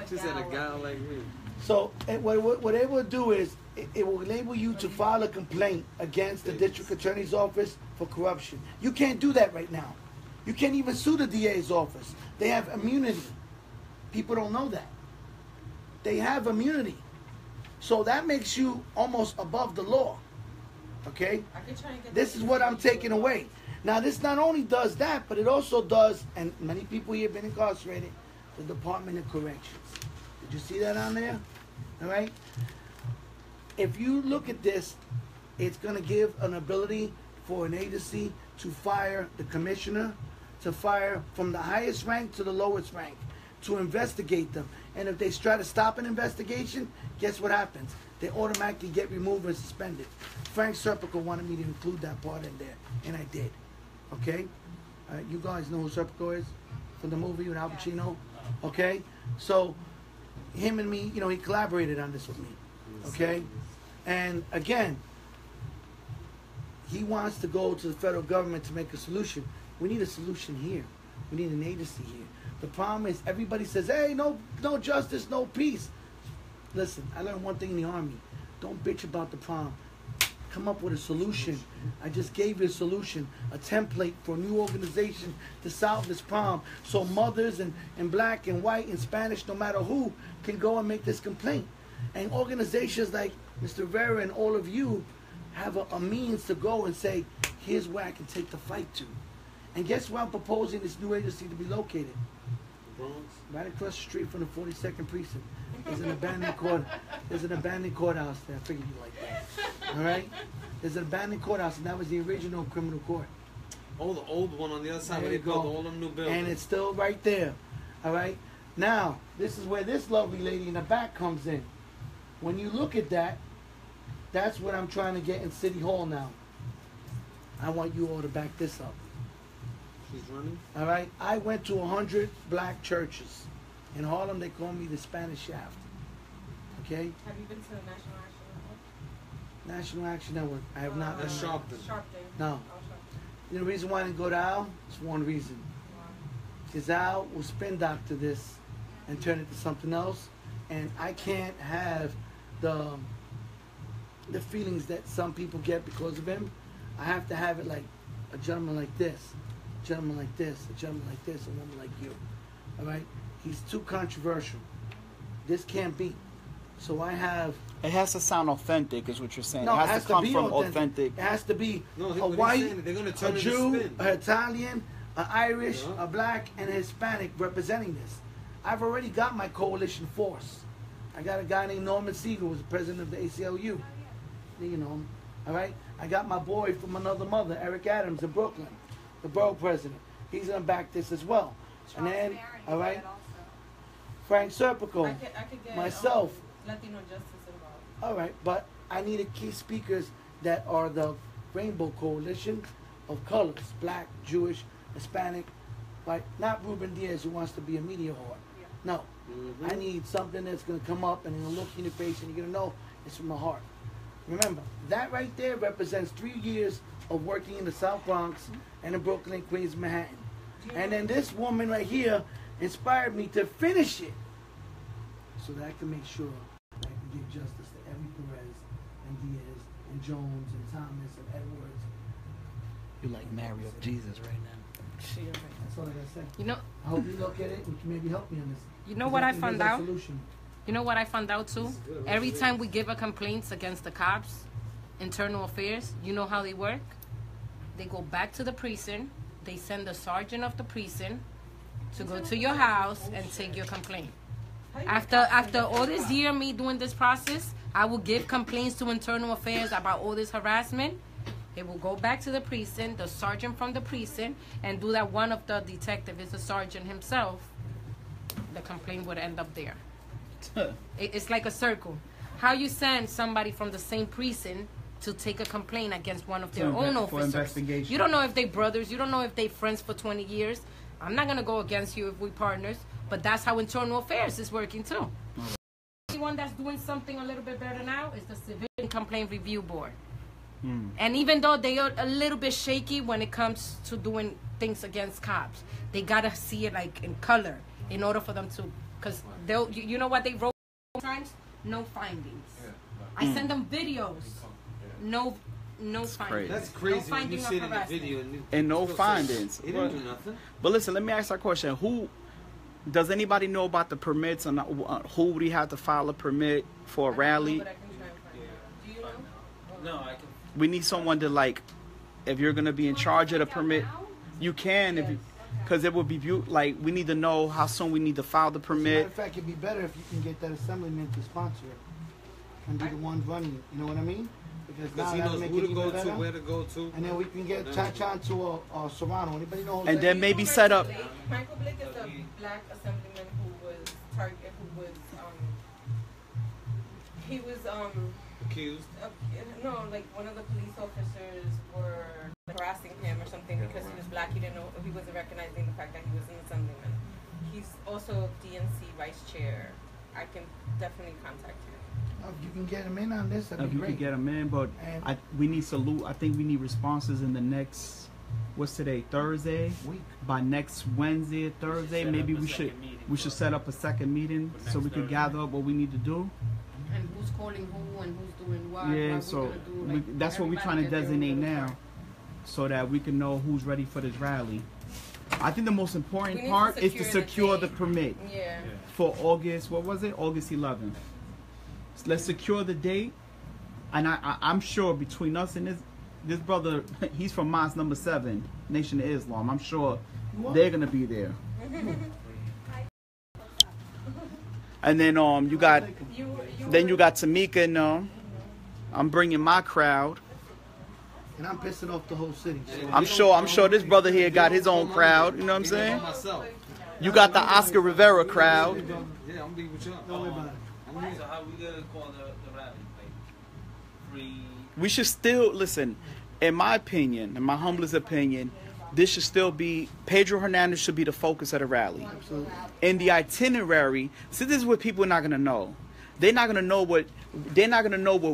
She said a gal like me. So what it will do is it will enable you to file a complaint against the district attorney's office for corruption. You can't do that right now. You can't even sue the DA's office. They have immunity. People don't know that. They have immunity. So that makes you almost above the law. Okay? This is what I'm taking away. Now, this not only does that, but it also does, and many people here have been incarcerated, the Department of Corrections. Did you see that on there? All right? If you look at this, it's going to give an ability for an agency to fire the commissioner, to fire from the highest rank to the lowest rank, to investigate them. And if they try to stop an investigation, guess what happens? They automatically get removed and suspended. Frank Serpico wanted me to include that part in there, and I did. Okay? You guys know who Serpico is from the movie with Al Pacino? Okay? So, him and me, you know, he collaborated on this with me. Okay? And again, he wants to go to the federal government to make a solution. We need a solution here. We need an agency here. The problem is everybody says, hey, no justice, no peace. Listen, I learned one thing in the Army. Don't bitch about the problem. Come up with a solution. I just gave you a solution, a template for a new organization to solve this problem. So mothers and black and white and Spanish, no matter who, can go and make this complaint. And organizations like Mr. Vera and all of you have a means to go and say, here's where I can take the fight to. And guess where I'm proposing this new agency to be located? Bronx? Right across the street from the 42nd precinct. There's an abandoned court. There's an abandoned courthouse there. I figured you like that. All right? There's an abandoned courthouse, and that was the original criminal court. Oh, the old one on the other side where There they you built go. all them new buildings. And it's still right there. All right? Now, this is where this lovely lady in the back comes in. When you look at that, that's what I'm trying to get in City Hall now. I want you all to back this up. She's running? All right? I went to 100 black churches. In Harlem, they call me the Spanish Shaft. Okay? Have you been to the National Action Network? National Action Network. I have not. That's been. Sharpton. No. Oh, Sharpton. You know the reason why I didn't go to Al? It's one reason. Because Al will spin doctor this and turn it to something else. And I can't have the feelings that some people get because of him. I have to have it like a gentleman like this, a gentleman like this, a gentleman like this, a woman like you. All right? He's too controversial. This can't be. So I have... It has to sound authentic, is what you're saying. No, it has to come be from authentic. It has to be No, a what white, he's saying, they're gonna turn a it to Jew, spin. an Italian, an Irish, a black, and a Hispanic representing this. I've already got my coalition force. I got a guy named Norman Siegel, who was the president of the ACLU. You know him. All right? I got my boy from another mother, Eric Adams in Brooklyn, the borough president. he's gonna back this as well. Charles And then, Marin, all right, also. Frank Serpico, I could get myself. Latino Justice involved. All right, but I needed key speakers that are the Rainbow Coalition of colors, black, Jewish, Hispanic, like not Ruben Diaz who wants to be a media whore. No, I need something that's going to come up and it'll look in your face and you're going to know it's from the heart. Remember, that right there represents 3 years of working in the South Bronx and in Brooklyn, Queens, Manhattan. And then this woman right here inspired me to finish it so that I can make sure that I can give justice to every Perez and Diaz and Jones and Thomas and Edwards. You're like Mary of Jesus right now. That's all I gotta say. You know, I hope you look at it and can maybe help me on this. you know what I think found there's a out? solution. You know what I found out too? Every time we give a complaints against the cops, internal affairs, you know how they work? They go back to the precinct, they send the sergeant of the precinct to go to your house and take your complaint. After all this year me doing this process, I will give complaints to internal affairs about all this harassment. It will go back to the precinct, the sergeant from the precinct, and do that one of the detective is the sergeant himself. The complaint would end up there. It's like a circle. How you send somebody from the same precinct to take a complaint against one of their own For officers? investigation. You don't know if they brothers. You don't know if they friends for 20 years. I'm not gonna go against you if we partners, but that's how internal affairs is working too. The only one that's doing something a little bit better now is the Civilian Complaint Review Board. And even though they are a little bit shaky when it comes to doing things against cops, they gotta see it like in color in order for them to, because they'll, you know what they wrote sometimes? No findings. I send them videos. No findings. crazy. That's crazy No when you finding of see it in the harassment. video And no people say, findings. He didn't do nothing. But listen, let me ask you a question. Who does anybody know about the permits and who would he have to file a permit for a rally? But I can try and find out. Do you know? No, I can. We need someone to like, if you're gonna be in charge of the permit, you can, if you, because it would be like we need to know how soon we need to file the As a matter permit. of fact, it'd be better if you can get that assemblyman to sponsor it and be the one running it. You know what I mean? Because Because he that'll knows make who it to go even to, better. where to go to. And then we can get Cha-Cha to a Serrano. Anybody know? And then maybe set up. Michael Blake is a black assemblyman who was targeted, he was Accused. no, like one of the police officers were harassing him or something because he was black. He didn't know, he wasn't recognizing the fact that he was an assemblyman. He's also DNC vice chair. I can definitely contact him. If you can get him in on this, that'd If be you great. could get them in, but And- we need I think we need responses in the next, what's today, Thursday? Week. By next Wednesday or Thursday, set maybe up a we should second meeting we should set up a second meeting For so next we could Thursday. gather up what we need to do. And who's calling who and who's doing what? Yeah, what so we're gonna do, like, that's what we're trying to everybody get their own designate little now, part. so that we can know who's ready for this rally. I think the most We important need to part is to secure the secure the date. permit Yeah. for August. What was it? August 11th. So let's secure the date, and I'm sure between us and this brother, he's from Mosque number 7, Nation of Islam. I'm sure they're gonna be there. And then you got Tamika and I'm bringing my crowd. And I'm pissing off the whole city. So I'm sure this brother here got his own crowd. You know what I'm saying? You got the Oscar Rivera crowd. Yeah, I'm gonna be with y'all. don't worry about it. So how we gonna call the rally? Like free. We should still listen. In my opinion, in my humblest opinion, this should still be Pedro Hernandez should be the focus of the rally. Absolutely. In the itinerary, see, this is what people are not gonna know. They're not gonna know what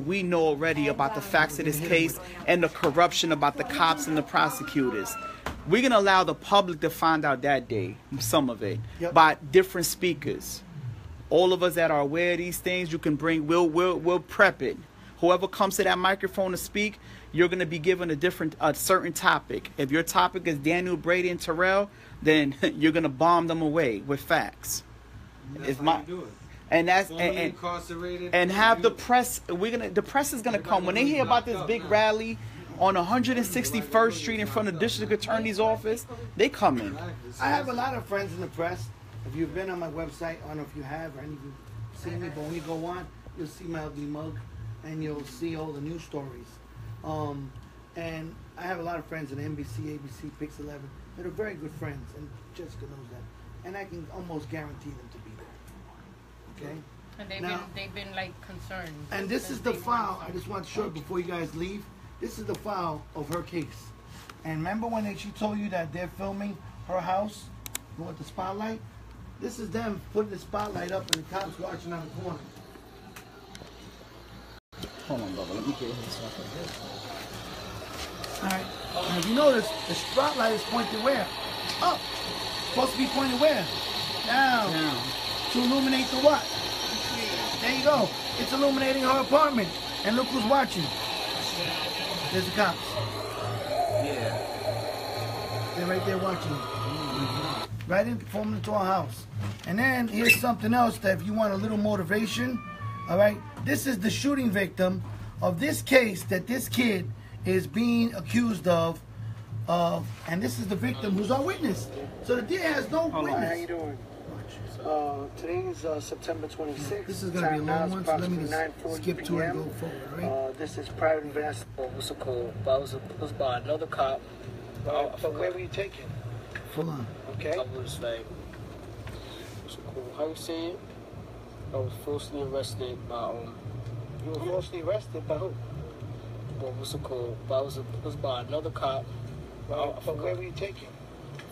we know already about the facts of this case and the corruption about the cops and the prosecutors. We're gonna allow the public to find out that day, some of it, Yep. by different speakers. All of us that are aware of these things, you can bring. We'll prep it. Whoever comes to that microphone to speak, you're gonna be given a certain topic. If your topic is Daniel, Brady, and Terrell, then you're gonna bomb them away with facts. That's how you do it. And that's Formerly incarcerated. and have the press. The press is gonna come when they hear about this big rally on 161st Street in front of the district attorney's office. They coming. I have a lot of friends in the press. If you've been on my website, I don't know if you have or any of you seen me, but when you go on, you'll see my ugly mug and you'll see all the news stories. And I have a lot of friends in NBC, ABC, Pix 11. They're very good friends, and Jessica knows that. And I can almost guarantee them to be there. Okay? And they've been like concerned. And this is the file. I just want to show it before you guys leave. This is the file of her case. And remember when she told you that they're filming her house with the spotlight? This is them putting the spotlight up and the cops watching on the corner. Hold on, brother. Let me get his stuff like this. Alright. Now if you notice, the spotlight is pointed where? Up. Supposed to be pointed where? Down. To illuminate the what? There you go. It's illuminating her apartment. And look who's watching. There's the cops. Yeah. They're right there watching. Right in, forming into our house. And then here's something else that if you want a little motivation, all right, this is the shooting victim of this case that this kid is being accused of, and this is the victim who's our witness. So the DA has no witness. How you doing? Today is September 26th. This is going to be a long one, so let me just skip to it and go forward, right? This is private investigation. What's it called? I was by another cop. But where were you taken? Full on. Okay. I was like, what's it called? How you say it? I was falsely arrested by, You were falsely arrested by who? Well, what's it called? I was by another cop. But where were you taken?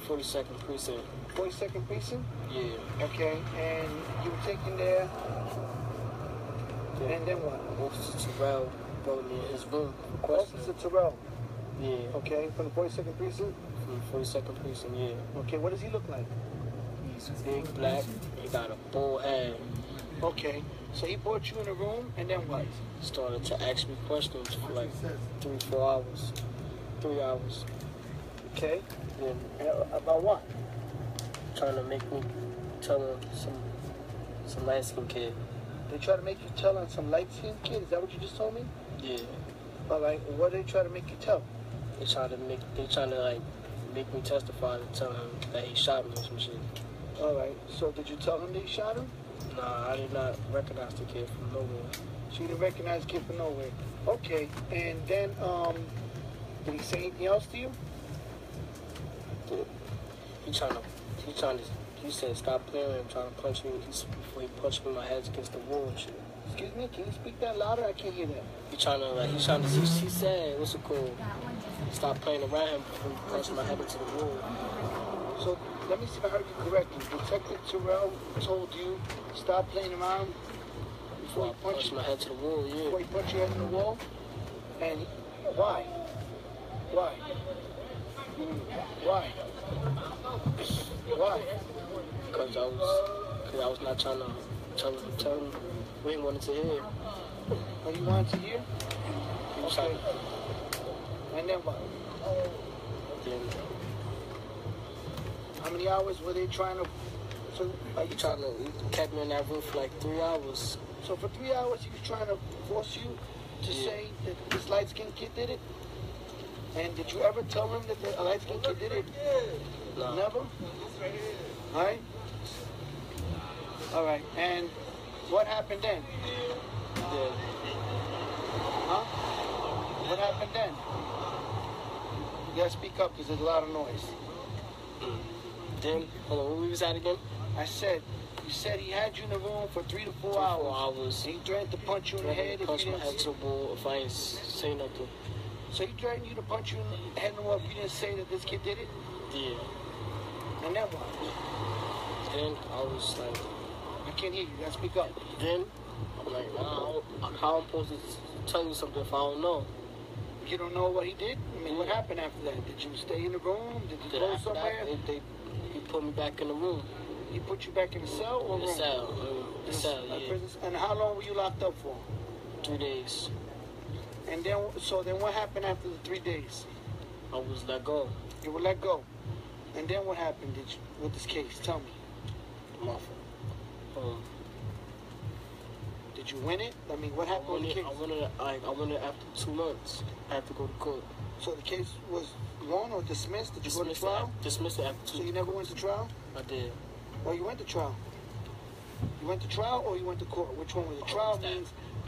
42nd precinct. 42nd precinct? Yeah. Okay, and you were taken there, and then what? Officer Terrell brought me in his room. Officer Terrell? Yeah. Okay, from the 42nd precinct? From the 42nd precinct, yeah. Okay, what does he look like? He's big, black, he got a bald head. Okay, so he brought you in a room, and then what? Started to ask me questions for like 3-4 hours. 3 hours. Okay, Then about what? trying to make me tell him some light-skinned kid. They try to make you tell on some light-skinned kid? Is that what you just told me? Yeah. All right, what they try to make you tell? They trying to like make me testify to tell him that he shot me or some shit. All right, so did you tell him that he shot him? Nah, I did not recognize the kid from nowhere. So you didn't recognize the kid from nowhere. Okay, and then, did he say anything else to you? He said, stop playing with him, trying to punch me. Before he punched me, my head's against the wall and shit. Excuse me, can you speak that louder? I can't hear that. He said, what's it called? Stop playing around him before he punched my head into the wall. So, let me see if I heard you correctly. Detective Terrell told you, stop playing around before he punched my head to the wall, yeah. Before he punched your head in the wall? And why? Why? Why? Why? Because I was not trying to tell him what he wanted to hear. Oh, you wanted to hear? Okay. And then what? Then, how many hours were they trying to... So, he kept me in that room for like 3 hours. So for 3 hours he was trying to force you to say that this light-skinned kid did it? And did you ever tell him that the light-skinned kid did it? No. Never? All right? All right. And what happened then? Yeah. Huh? What happened then? You gotta speak up because there's a lot of noise. Then, hold on, where we was at again? I said, you said he had you in the room for 3 to 4 hours. 4 hours. And he threatened to punch you in the head punch my head to the wall if I ain't say nothing. So he threatened you to punch you in the head and the wall if you didn't say that this kid did it? Yeah. And then what? Then I was like... I can't hear you. You gotta speak up. Then, I'm like, how I'm supposed to tell you something if I don't know? You don't know what he did? I mean, what happened after that? Did you stay in the room? Did you go somewhere? He put me back in the room. He put you back in the cell or room? The cell. The cell, yeah. And how long were you locked up for? 3 days. And then, so then what happened after the 3 days? I was let go. You were let go. And then what happened with this case? Tell me. My fault. Did you win it? I mean, what happened with the case? I won it after 2 months. I had to go to court. So the case was won or dismissed? Did you go to trial? Dismissed it after 2 months. So you never went to trial? I did. Well, you went to trial. You went to trial or you went to court? Which one was it?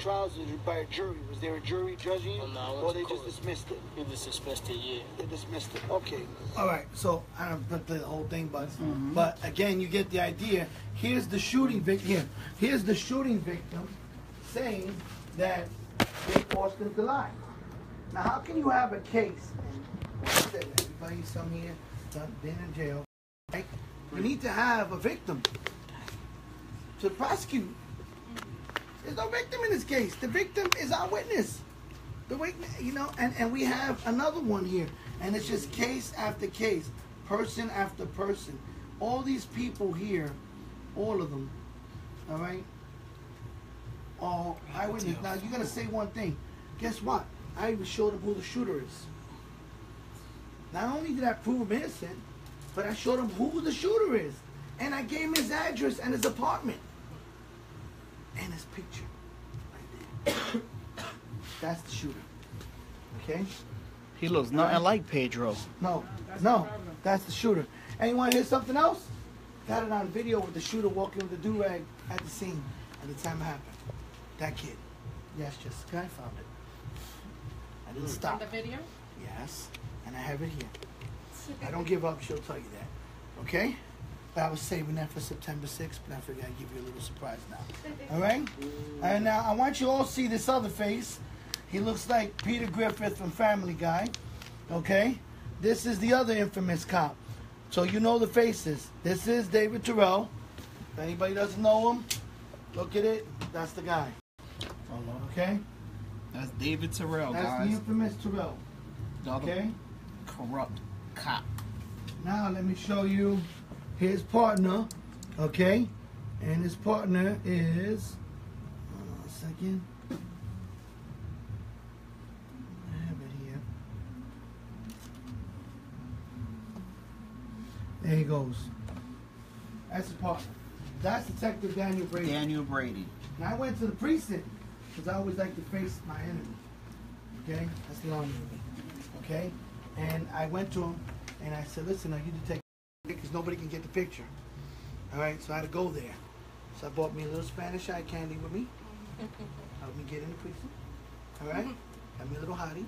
trials by a jury? Was there a jury judging you? Oh, no, I went or to they court. just dismissed it? He just dismissed it, yeah. They dismissed it. Okay. All right. So I don't put the whole thing, but again, you get the idea. Here's the shooting victim. Here's the shooting victim saying that they forced him to lie. Now, how can you have a case? And like I said, everybody, some here, been in jail. Right? You need to have a victim to prosecute. There's no victim in this case. The victim is our witness. The witness, you know, and we have another one here, and it's just case after case, person after person. All these people here, all of them, all right, are eyewitness. Now you're gonna say one thing. Guess what? I even showed them who the shooter is. Not only did I prove him innocent, but I showed him who the shooter is, and I gave him his address and his apartment. And his picture right there. That's the shooter. Okay? He looks nothing like Pedro. No, that's the shooter. And you want to hear something else? Got it on video with the shooter walking with the do-rag at the scene at the time it happened. That kid. Yes, Jessica, I found it. I didn't stop. The video? Yes, and I have it here. I don't give up, she'll tell you that. Okay? But I was saving that for September 6th, but I figured I'd give you a little surprise now. All right? And now I want you all to see this other face. He looks like Peter Griffith from Family Guy. Okay? This is the other infamous cop. So you know the faces. This is David Terrell. If anybody doesn't know him, look at it. That's the guy. Okay? That's David Terrell, That's guys. the infamous Terrell. Okay? Corrupt cop. Now let me show you his partner, okay? And his partner is, hold on a second. I have it here. There he goes. That's his partner. That's Detective Daniel Brady. Daniel Brady. And I went to the precinct because I always like to face my enemy. Okay? That's the army of me. Okay? And I went to him and I said, listen, are you detective? Because nobody can get the picture. All right, so I had to go there. So I bought me a little Spanish eye candy with me. Helped me get in the precinct. All right, got me a little hottie.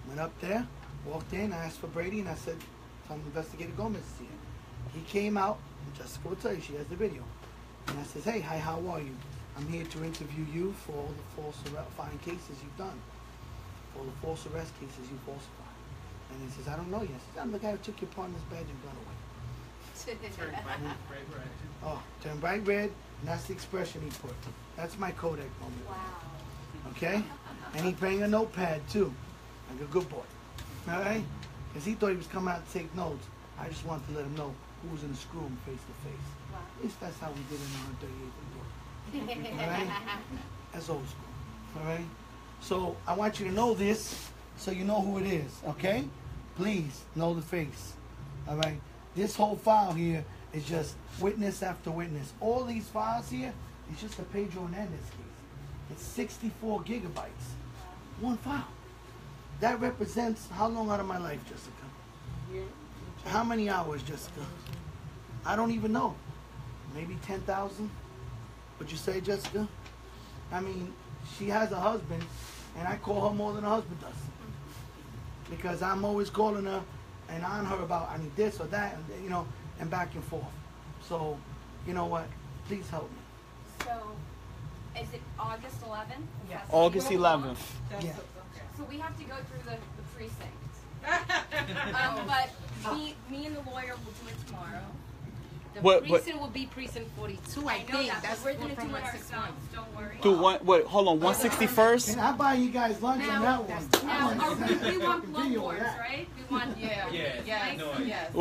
Went up there, walked in, I asked for Brady, and I said, "Tell Investigator Gomez is here." He came out, and Jessica will tell you, she has the video. And I says, "Hey, hi, how are you? I'm here to interview you for all the falsifying cases you've done, for all the false arrest cases you falsified." And he says, "I don't know you." I said, "I'm the guy who took your partner's badge and gun away." Oh, turn bright red, and that's the expression he put. That's my Kodak moment. Wow. Okay? And he bring a notepad too, like a good boy. All right? Because he thought he was coming out to take notes. I just wanted to let him know who was in the screw room face to face. Wow. At least that's how we did it in 138th. All right? That's old school. All right? So I want you to know this so you know who it is. Okay? Please know the face. All right? This whole file here is just witness after witness. All these files here is just a Pedro Hernandez case. It's 64 gigabytes. One file. That represents how long out of my life, Jessica? How many hours, Jessica? I don't even know. Maybe 10,000? Would you say, Jessica? I mean, she has a husband, and I call her more than her husband does. Because I'm always calling her and on her about, I need this or that, and, you know, and back and forth. So, you know what? Please help me. So, is it August 11th? Yeah. August 11th. Yeah. So we have to go through the precinct. But me and the lawyer will do it tomorrow. The What- precinct will be precinct 42, I know think. that, That's but we're going to from do it 161. ourselves. Don't worry. Dude, hold on, 161st? And I buy you guys lunch on that one. Now, we want blood Video of boards, that. right? We want Yes.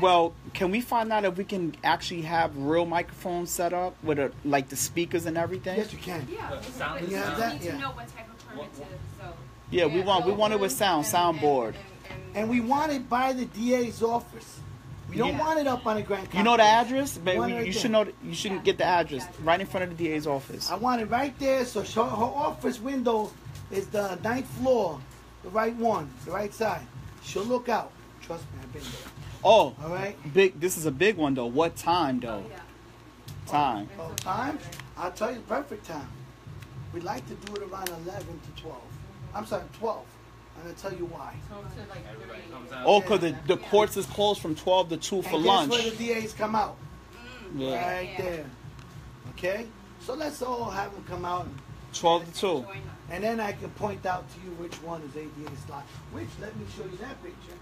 Well, can we find out if we can actually have real microphones set up with like the speakers and everything? Yes, you can. Yeah, sound- we Yeah, that- need yeah. to know what type of permit to. So Yeah, we want it with soundboard. And we want it by the DA's office. We don't want it up on the Grand Complex. You know the address? Want Baby, it you right should there. know. You shouldn't get the address right in front of the DA's office. I want it right there, so her office window is the 9th floor, the right one, the right side. She'll look out. Trust me, I've been there. Oh, All right? big. This is a big one though. What time though? yeah. Time. Oh, time? I'll tell you the perfect time. We'd like to do it around 11 to 12. I'm sorry, 12. And I'll tell you why. Everybody comes out. Oh, because the courts is closed from 12 to 2 for and lunch. That's where the DAs come out. Yeah. Right there. Okay? So let's all have them come out. 12 to 2. And then I can point out to you which one is ADA slot. Which, let me show you that picture,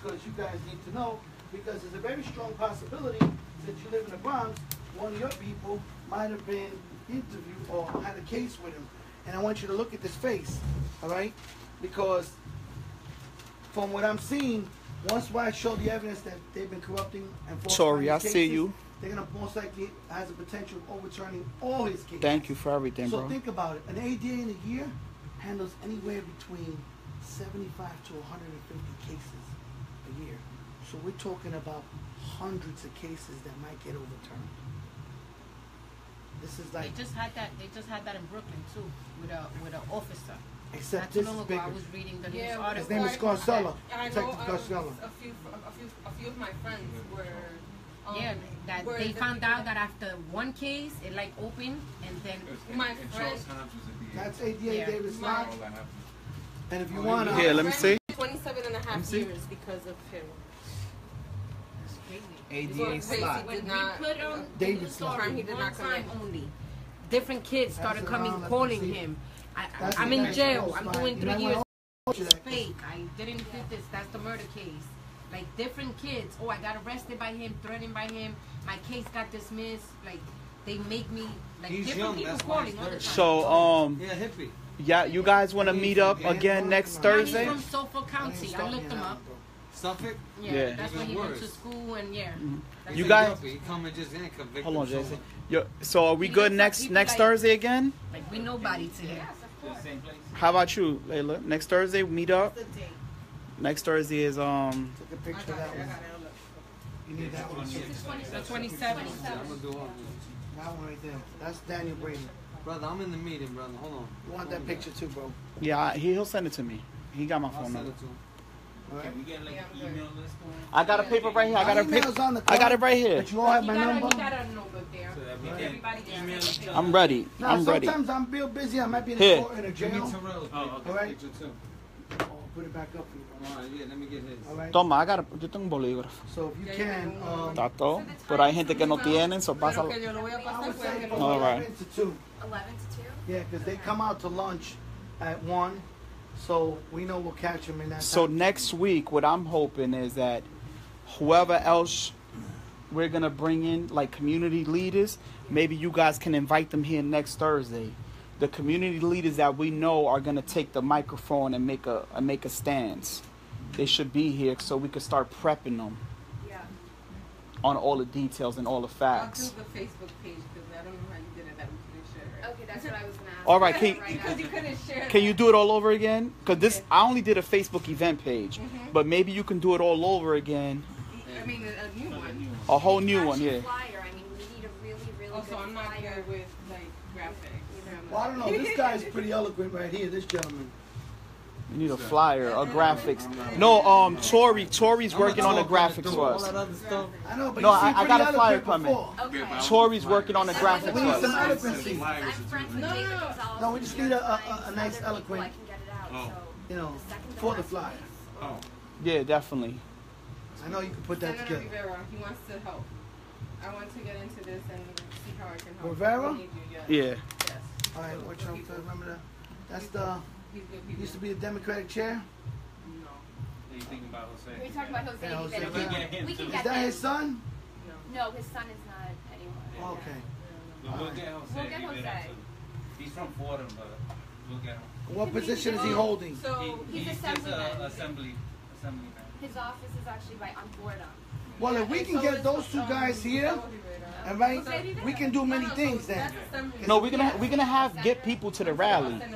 because you guys need to know, because there's a very strong possibility that you live in the Bronx, one of your people might have been interviewed or had a case with him. And I want you to look at this face, all right? Because from what I'm seeing, once I show the evidence that they've been corrupting and Sorry, I cases, see you. they're going to most likely has a potential of overturning all his cases. Thank you for everything, So bro. think about it. An ADA in a year handles anywhere between 75 to 150 cases a year. So we're talking about hundreds of cases that might get overturned. This is like They just had that in Brooklyn too, with an officer. except Not too this long is ago, bigger. I was reading the news Yeah, article. His name is Scarcella. And I know Detective Scarcella. a few of my friends were. Yeah, that were they the found people out that after one case, it like opened, and then My friend. That's ADA Yeah. Davis My- Lodge. And if you want to... Here, let me see. 27 and a half years because of him. it's crazy. ADA So slot. basically When did not. we put on David the Slot. story He did one not time commit. only, different kids started Pass it coming around, let calling them see. him. That's I'm the in guy's jail. close I'm line. doing You 3 might years. wanna watch It's that. fake. I didn't do this. That's the murder case. Like different kids. Oh, I got arrested by him, threatened by him. My case got dismissed. Like they make me like He's different young, people that's why calling he's all the dirty. time. So, Yeah, hippie. yeah, you guys want to meet up again next Now, he's Thursday? from Suffolk County. I looked him up. Suffolk? Yeah, Yeah. that's where he Even went to worse. school and yeah. That's You it. guys- He come and just convict Hold on, him. Jason. So are we He good looks next like next people like- Thursday again? Like we nobody to him. The same place. How about you, Layla? Next Thursday, meet up. That's the date. Next Thursday is Take a I picture of got that it. I one. got it. You need that one. The 27th. I'm gonna do all That one right there. That's Daniel Brady. Brother, I'm in the meeting, brother. Hold on. You want that picture too, bro. yeah. He'll send it to me. He got my I'll phone send number. it to him. All right? Can we get like an email list on it? I got a paper right here. I got a My paper. email's on the I got card, it right here. But you all have He my got number. a notebook there. So that we Right. can Everybody email gets each it. other. I'm ready. No, I'm ready. sometimes I'm real busy. I might be in Here. a court in a Give me jail. Terrell's All picture right. too. Oh, put it back up for you, bro. All right, yeah, let me get his. All right. Toma, yo tengo un bolígrafo. So if you can, Está todo. Pero hay gente que no tienen, so Pero pásalo. que yo lo voy a I pasar would fue say que from lo- All right. 11 to 2. 11 to 2? Yeah, because they come out to lunch at 1, so we know we'll catch them in that So time. next week, what I'm hoping is that whoever else we're gonna bring in, like community leaders, maybe you guys can invite them here next Thursday. The community leaders that we know are gonna take the microphone and make a stance. They should be here so we can start prepping them Yeah. on all the details and all the I'll do facts. the Facebook page because I don't know how you did it that we couldn't share it. Okay, that's what I was going to ask. All right, can- Because you couldn't share Can you that. do it all over again? Because this, I only did a Facebook event page, Mhm. but maybe you can do it all over again. I mean, a new one. A whole new Flash one, and yeah. flyer. I mean, we need a really, really Also, good I'm not flyer. good with like graphics. Well, I don't know. This guy's pretty eloquent right here, this gentleman. You need a flyer, a graphics. No, Tori's working on the graphics for All that us. other stuff. I know, but No, you seem I got pretty a flyer eloquent coming. before. Okay. Tori's working on the graphics We for need some us. eloquency. I'm friends with No, Jacob no, no. Gonzalez No, we from just New need York a Times nice and other people. eloquent- I can get it out. Oh. So You know, the second for the last flyer. place. Oh. Yeah, definitely. I know you can put that Senator together. Rivera, he wants to help. I want to get into this and see how I can help. Rivera? We need you, yeah. Yeah. Yes. All right, watch out. Remember that? That's the, He's good people. used to be the Democratic chair. No. What do you think about Jose? We're talking about Jose. Yeah, Jose. Rivera. We can get him We can too. get Is that him. his son? No, his son is not anymore. Okay. But we'll get Jose. We'll get Rivera, Jose. too. He's from Fordham, but we'll get him. What position is he holding? So He's He's just assemblyman. assemblyman. His office is actually right on Fordham. Well, if we can get those two guys here, all right, we can do many things then. No, we're gonna have get people to the rally. Okay.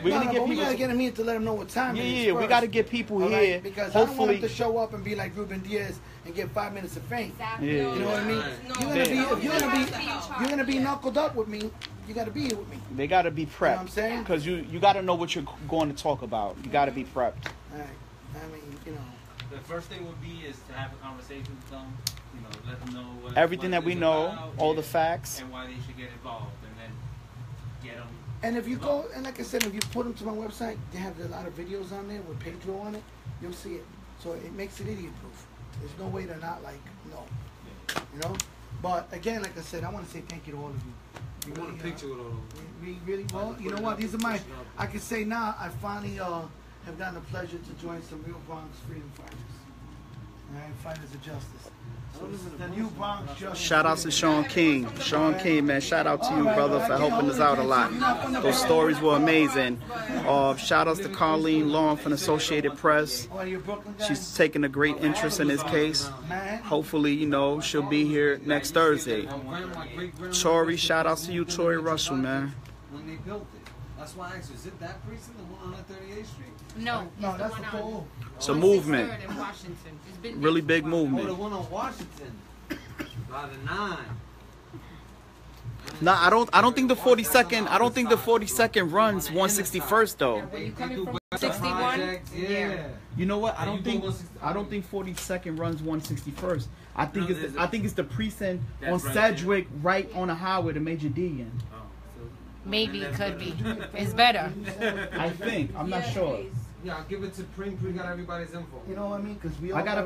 We're No, gonna no, get but we people. gotta get him here to let him know what time Yeah, it is yeah, we first. gotta get people All right? here. Because I don't want him Hopefully, to show up and be like Ruben Diaz and get 5 minutes of fame. Exactly. Yeah. You know what I mean? Right. You're gonna be, if Yeah. you're gonna be knuckled up with me, you gotta be here with me. they gotta be You know what I'm prepped saying? because you gotta know what you're going to talk about. You gotta be prepped. All right. I mean, you know. The first thing would be is to have a conversation with them. You know, let them know what Everything what that we it's know, about, all yeah, the facts. and why they should get involved, and then get them And if you go, and like I said, if you put them to my website, they have a lot of videos on there with Pedro on it. You'll see it. So it makes it idiot proof. There's no way to not like, no. You know? But again, like I said, I want to say thank you to all of you. You want a picture with all of them? We really, well, you know what? These are my, I can say now, I finally have gotten the pleasure to join some real Bronx freedom fighters. Alright, fighters of justice. So this is the new Bronx Justice. Shout out to Sean King. Sean King, man. Shout out to you, brother, for helping us out a lot. Those stories were amazing. Shout outs to Carlene Long from Associated Press. She's taking a great interest in this case. Hopefully, you know, she'll be here next Thursday. Tori, shout outs to you, Tori Russell, man. When they built it. That's why I asked you, is it that precinct, the one on 38th Street? No, no, that's the pole. It's a movement. In Washington. It's been Really big Oh, movement. the one on Washington. By the 9. Nah, I don't think the 42nd. I don't think the 42nd runs 161st though. When you coming from 61, Yeah. You know what? I don't think 42nd runs 161st. I think it's the precinct on Sedgwick, right on the highway to Major Deegan. maybe it could be. It's better. I think. I'm not sure. Yeah, I'll give it to Pring. Pring got everybody's info. You know what I mean? Because we all I got a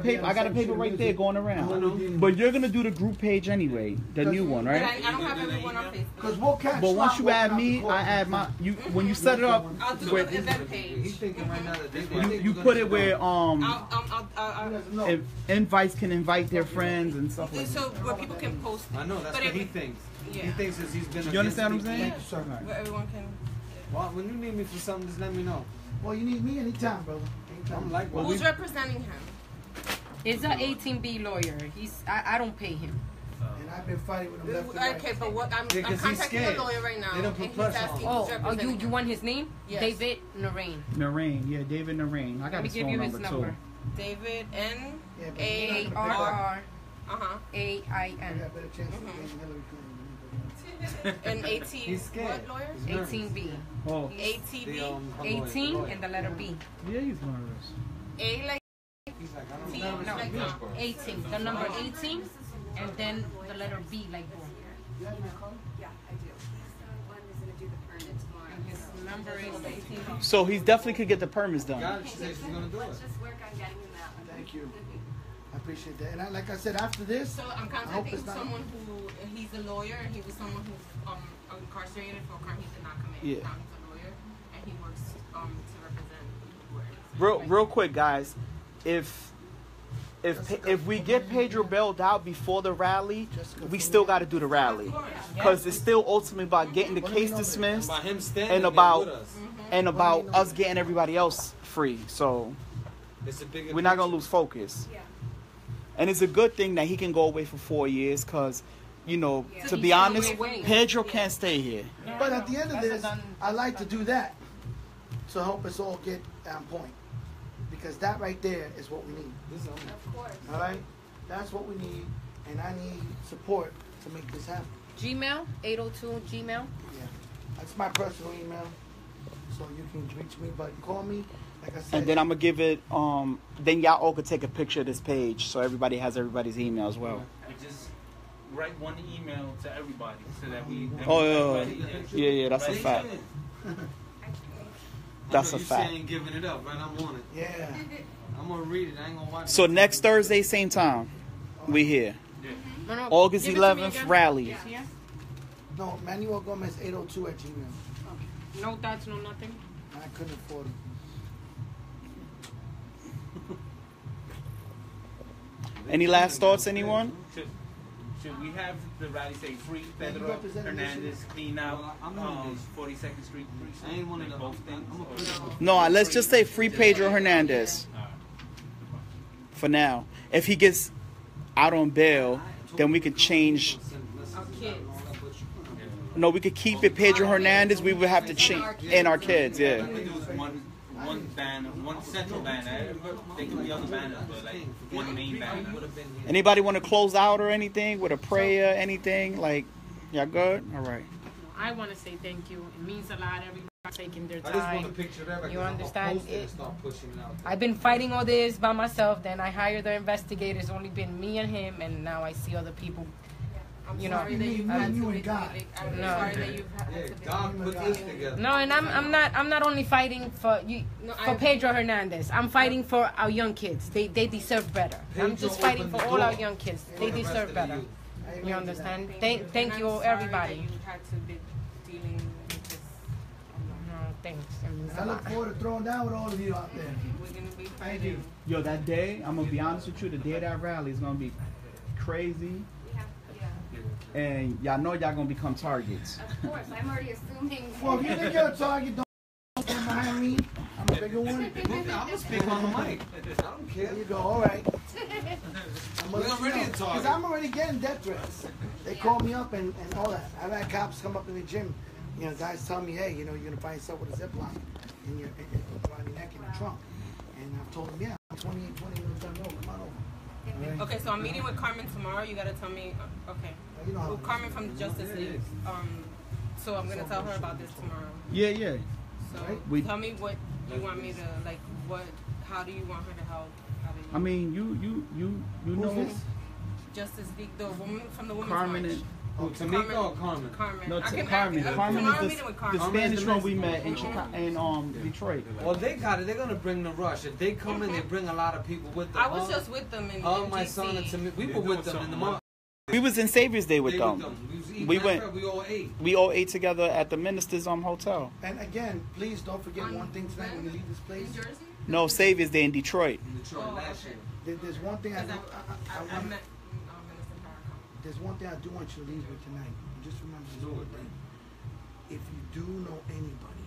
paper right there going around. But you're gonna do the group page anyway, the new one, right? I don't have everyone on Facebook. Because we'll catch. But once you add me, I add my. You when you set it up, I'll do where, an event page. He's thinking right now that you put it where I'll invites can invite their friends and stuff like so that. where people can post it. I know that's But what he if- thinks. Yeah. He thinks that he's been. You understand what I'm saying? Thank you, sir. Where everyone can. Well, when you need me for something, just let me know. Well, you need me anytime, brother. Anytime. I'm like, Who's representing him? It's an 18B lawyer. I don't pay him. And I've been fighting with him left and right. Okay, but what I'm Yeah, 'cause he's contacting a scared. lawyer right now, They don't and put he's pressure on asking him. who's Oh, representing you him. want his name? Yes. David Narain. Narain, yeah, David Narain. I Let got me his give phone you his number number. too. David N Yeah, but A you're not gonna pick R up. R AIN. I got a better chance of getting Hillary Clinton. and 18. He's scared. What lawyer? He's nervous. 18B. Oh, 18B. 18 and the letter B. yeah, he's nervous. A like He's like, I T, don't know. like 18. The number 18 and then the letter B like boom. Yeah, I do. He's the one who's gonna do the permit tomorrow. And his number is 18. So he definitely could get the permits done. God, she said she's gonna do it. Let's just work on getting him that one. Thank you. I appreciate that. And like I said, after this, So I'm I hope contacting it's not. someone who he's a lawyer and he was someone who's incarcerated for a crime he did not commit. Yeah. Now he's a lawyer and he works to represent. Real quick, guys. If we get Pedro bailed out before the rally, we still got to do the rally, because it's still ultimately about getting the case dismissed By him standing and there about with us. and about us getting everybody else free. So It's a bigger we're not gonna picture. lose focus. Yeah. And it's a good thing that he can go away for 4 years, because, you know, Yeah. to be honest, Pedro can't stay here. But at the end of this, I like to do that to help us all get on point. Because that right there is what we need. Of course. All right? That's what we need. And I need support to make this happen. Gmail, 802 Gmail. Yeah. That's my personal email. So you can reach me, but call me. Like I said. And then I'm gonna give it. Then y'all all could take a picture of this page, so everybody has everybody's email as well. We just write one email to everybody so that we. Oh yeah, that's a fact. That's a You fact. saying giving it up, right? I'm on it. Yeah. I'm gonna read it. I ain't gonna watch So it. next Thursday, same time, we here. No, August give it to me 11th again. rally. Yeah. No, Manuel Gomez 802 at Gmail. No thoughts, no nothing. I couldn't afford it. Any last thoughts, anyone? Should we have the rally say free Yeah, you Pedro represent Hernandez, clean out I'm gonna do this. 42nd Street precinct? I ain't one of like them. both things. I'm gonna or- put it No, let's just say free Pedro Hernandez for now. If he gets out on bail, then we could change. No, we could keep it Pedro Hernandez. We would have to change and our kids. Yeah. We could do one banner, one central banner. They could be other banners, but like one main banner. Anybody want to close out or anything with a prayer? Anything like? Y'all good? All right. I want to say thank you. It means a lot. Everybody taking their I just want time. a picture of that. You understand It. it? Start pushing it out. I've been fighting all this by myself. Then I hired the investigators. Only been me and him, and now I see other people you know. sorry that you've Me had and to you be and God. dealing. I'm No. sorry that you've had to be God put this together. No, and I'm not only fighting for you, No, for I- Pedro Hernandez. I'm fighting for our young kids. They deserve better. I'm Pedro just fighting opened for the all door our young kids. for They the rest deserve of the better. youth. You understand? And Thank I'm you, sorry everybody. that you had to be dealing with this. No, thanks. It means I a look lot. forward to throwing down with all of you out there. We're gonna be Thank you. fighting. Yo, that day, I'm gonna be honest with you. The day of that rally is gonna be crazy, Yeah. and y'all know y'all gonna become targets. Of course, I'm already assuming. Well, if you think you're a target, don't stand behind me. I'm a bigger one. I'm gonna speak on the mic. I don't care. There you go. All right. We're already a target. Because I'm already getting death threats. They call me up and all that. I've had cops come up in the gym. You know, guys tell me, hey, you know, you're gonna find yourself with a Ziploc around your neck in your trunk. And I've told them, yeah, I'm 20 minutes down the road. Come on over. All right? Okay, so I'm meeting with Carmen tomorrow. You gotta tell me. Okay. You know how Well, it is. Carmen from the Justice League. So I'm gonna tell her about this tomorrow. Yeah, yeah. So We- tell me what you want me to like. How do you want her to help? How do you? I mean, you Who's know, this? Justice League, the woman from the Women's Carmen March. and Who, Tamika or Carmen? Carmen. no, I can- Carmen. I- Carmen tomorrow I'm is meeting with the Carmen. Spanish one we Carmen met in Chicago, in Detroit. Well, they got it. They're gonna bring the rush. If they come in, they bring a lot of people with them. I was just with them in my DC. son and Tamika. We were with them in the month. We was in Savior's Day with We them. was eating. We Matter of went- fact, We all ate. We all ate together at the Minister's hotel. And again, please don't forget one thing tonight when you leave this place. In Jersey? No, Savior's Day in Detroit. In Detroit Oh, last okay. year. There's one thing I Because want. I met Minister Farrakhan. There's one thing I do want you to leave with tonight. Just remember this one thing. If you do know anybody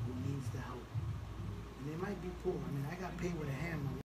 who needs the help, and they might be poor. I mean, I got paid with a hammer.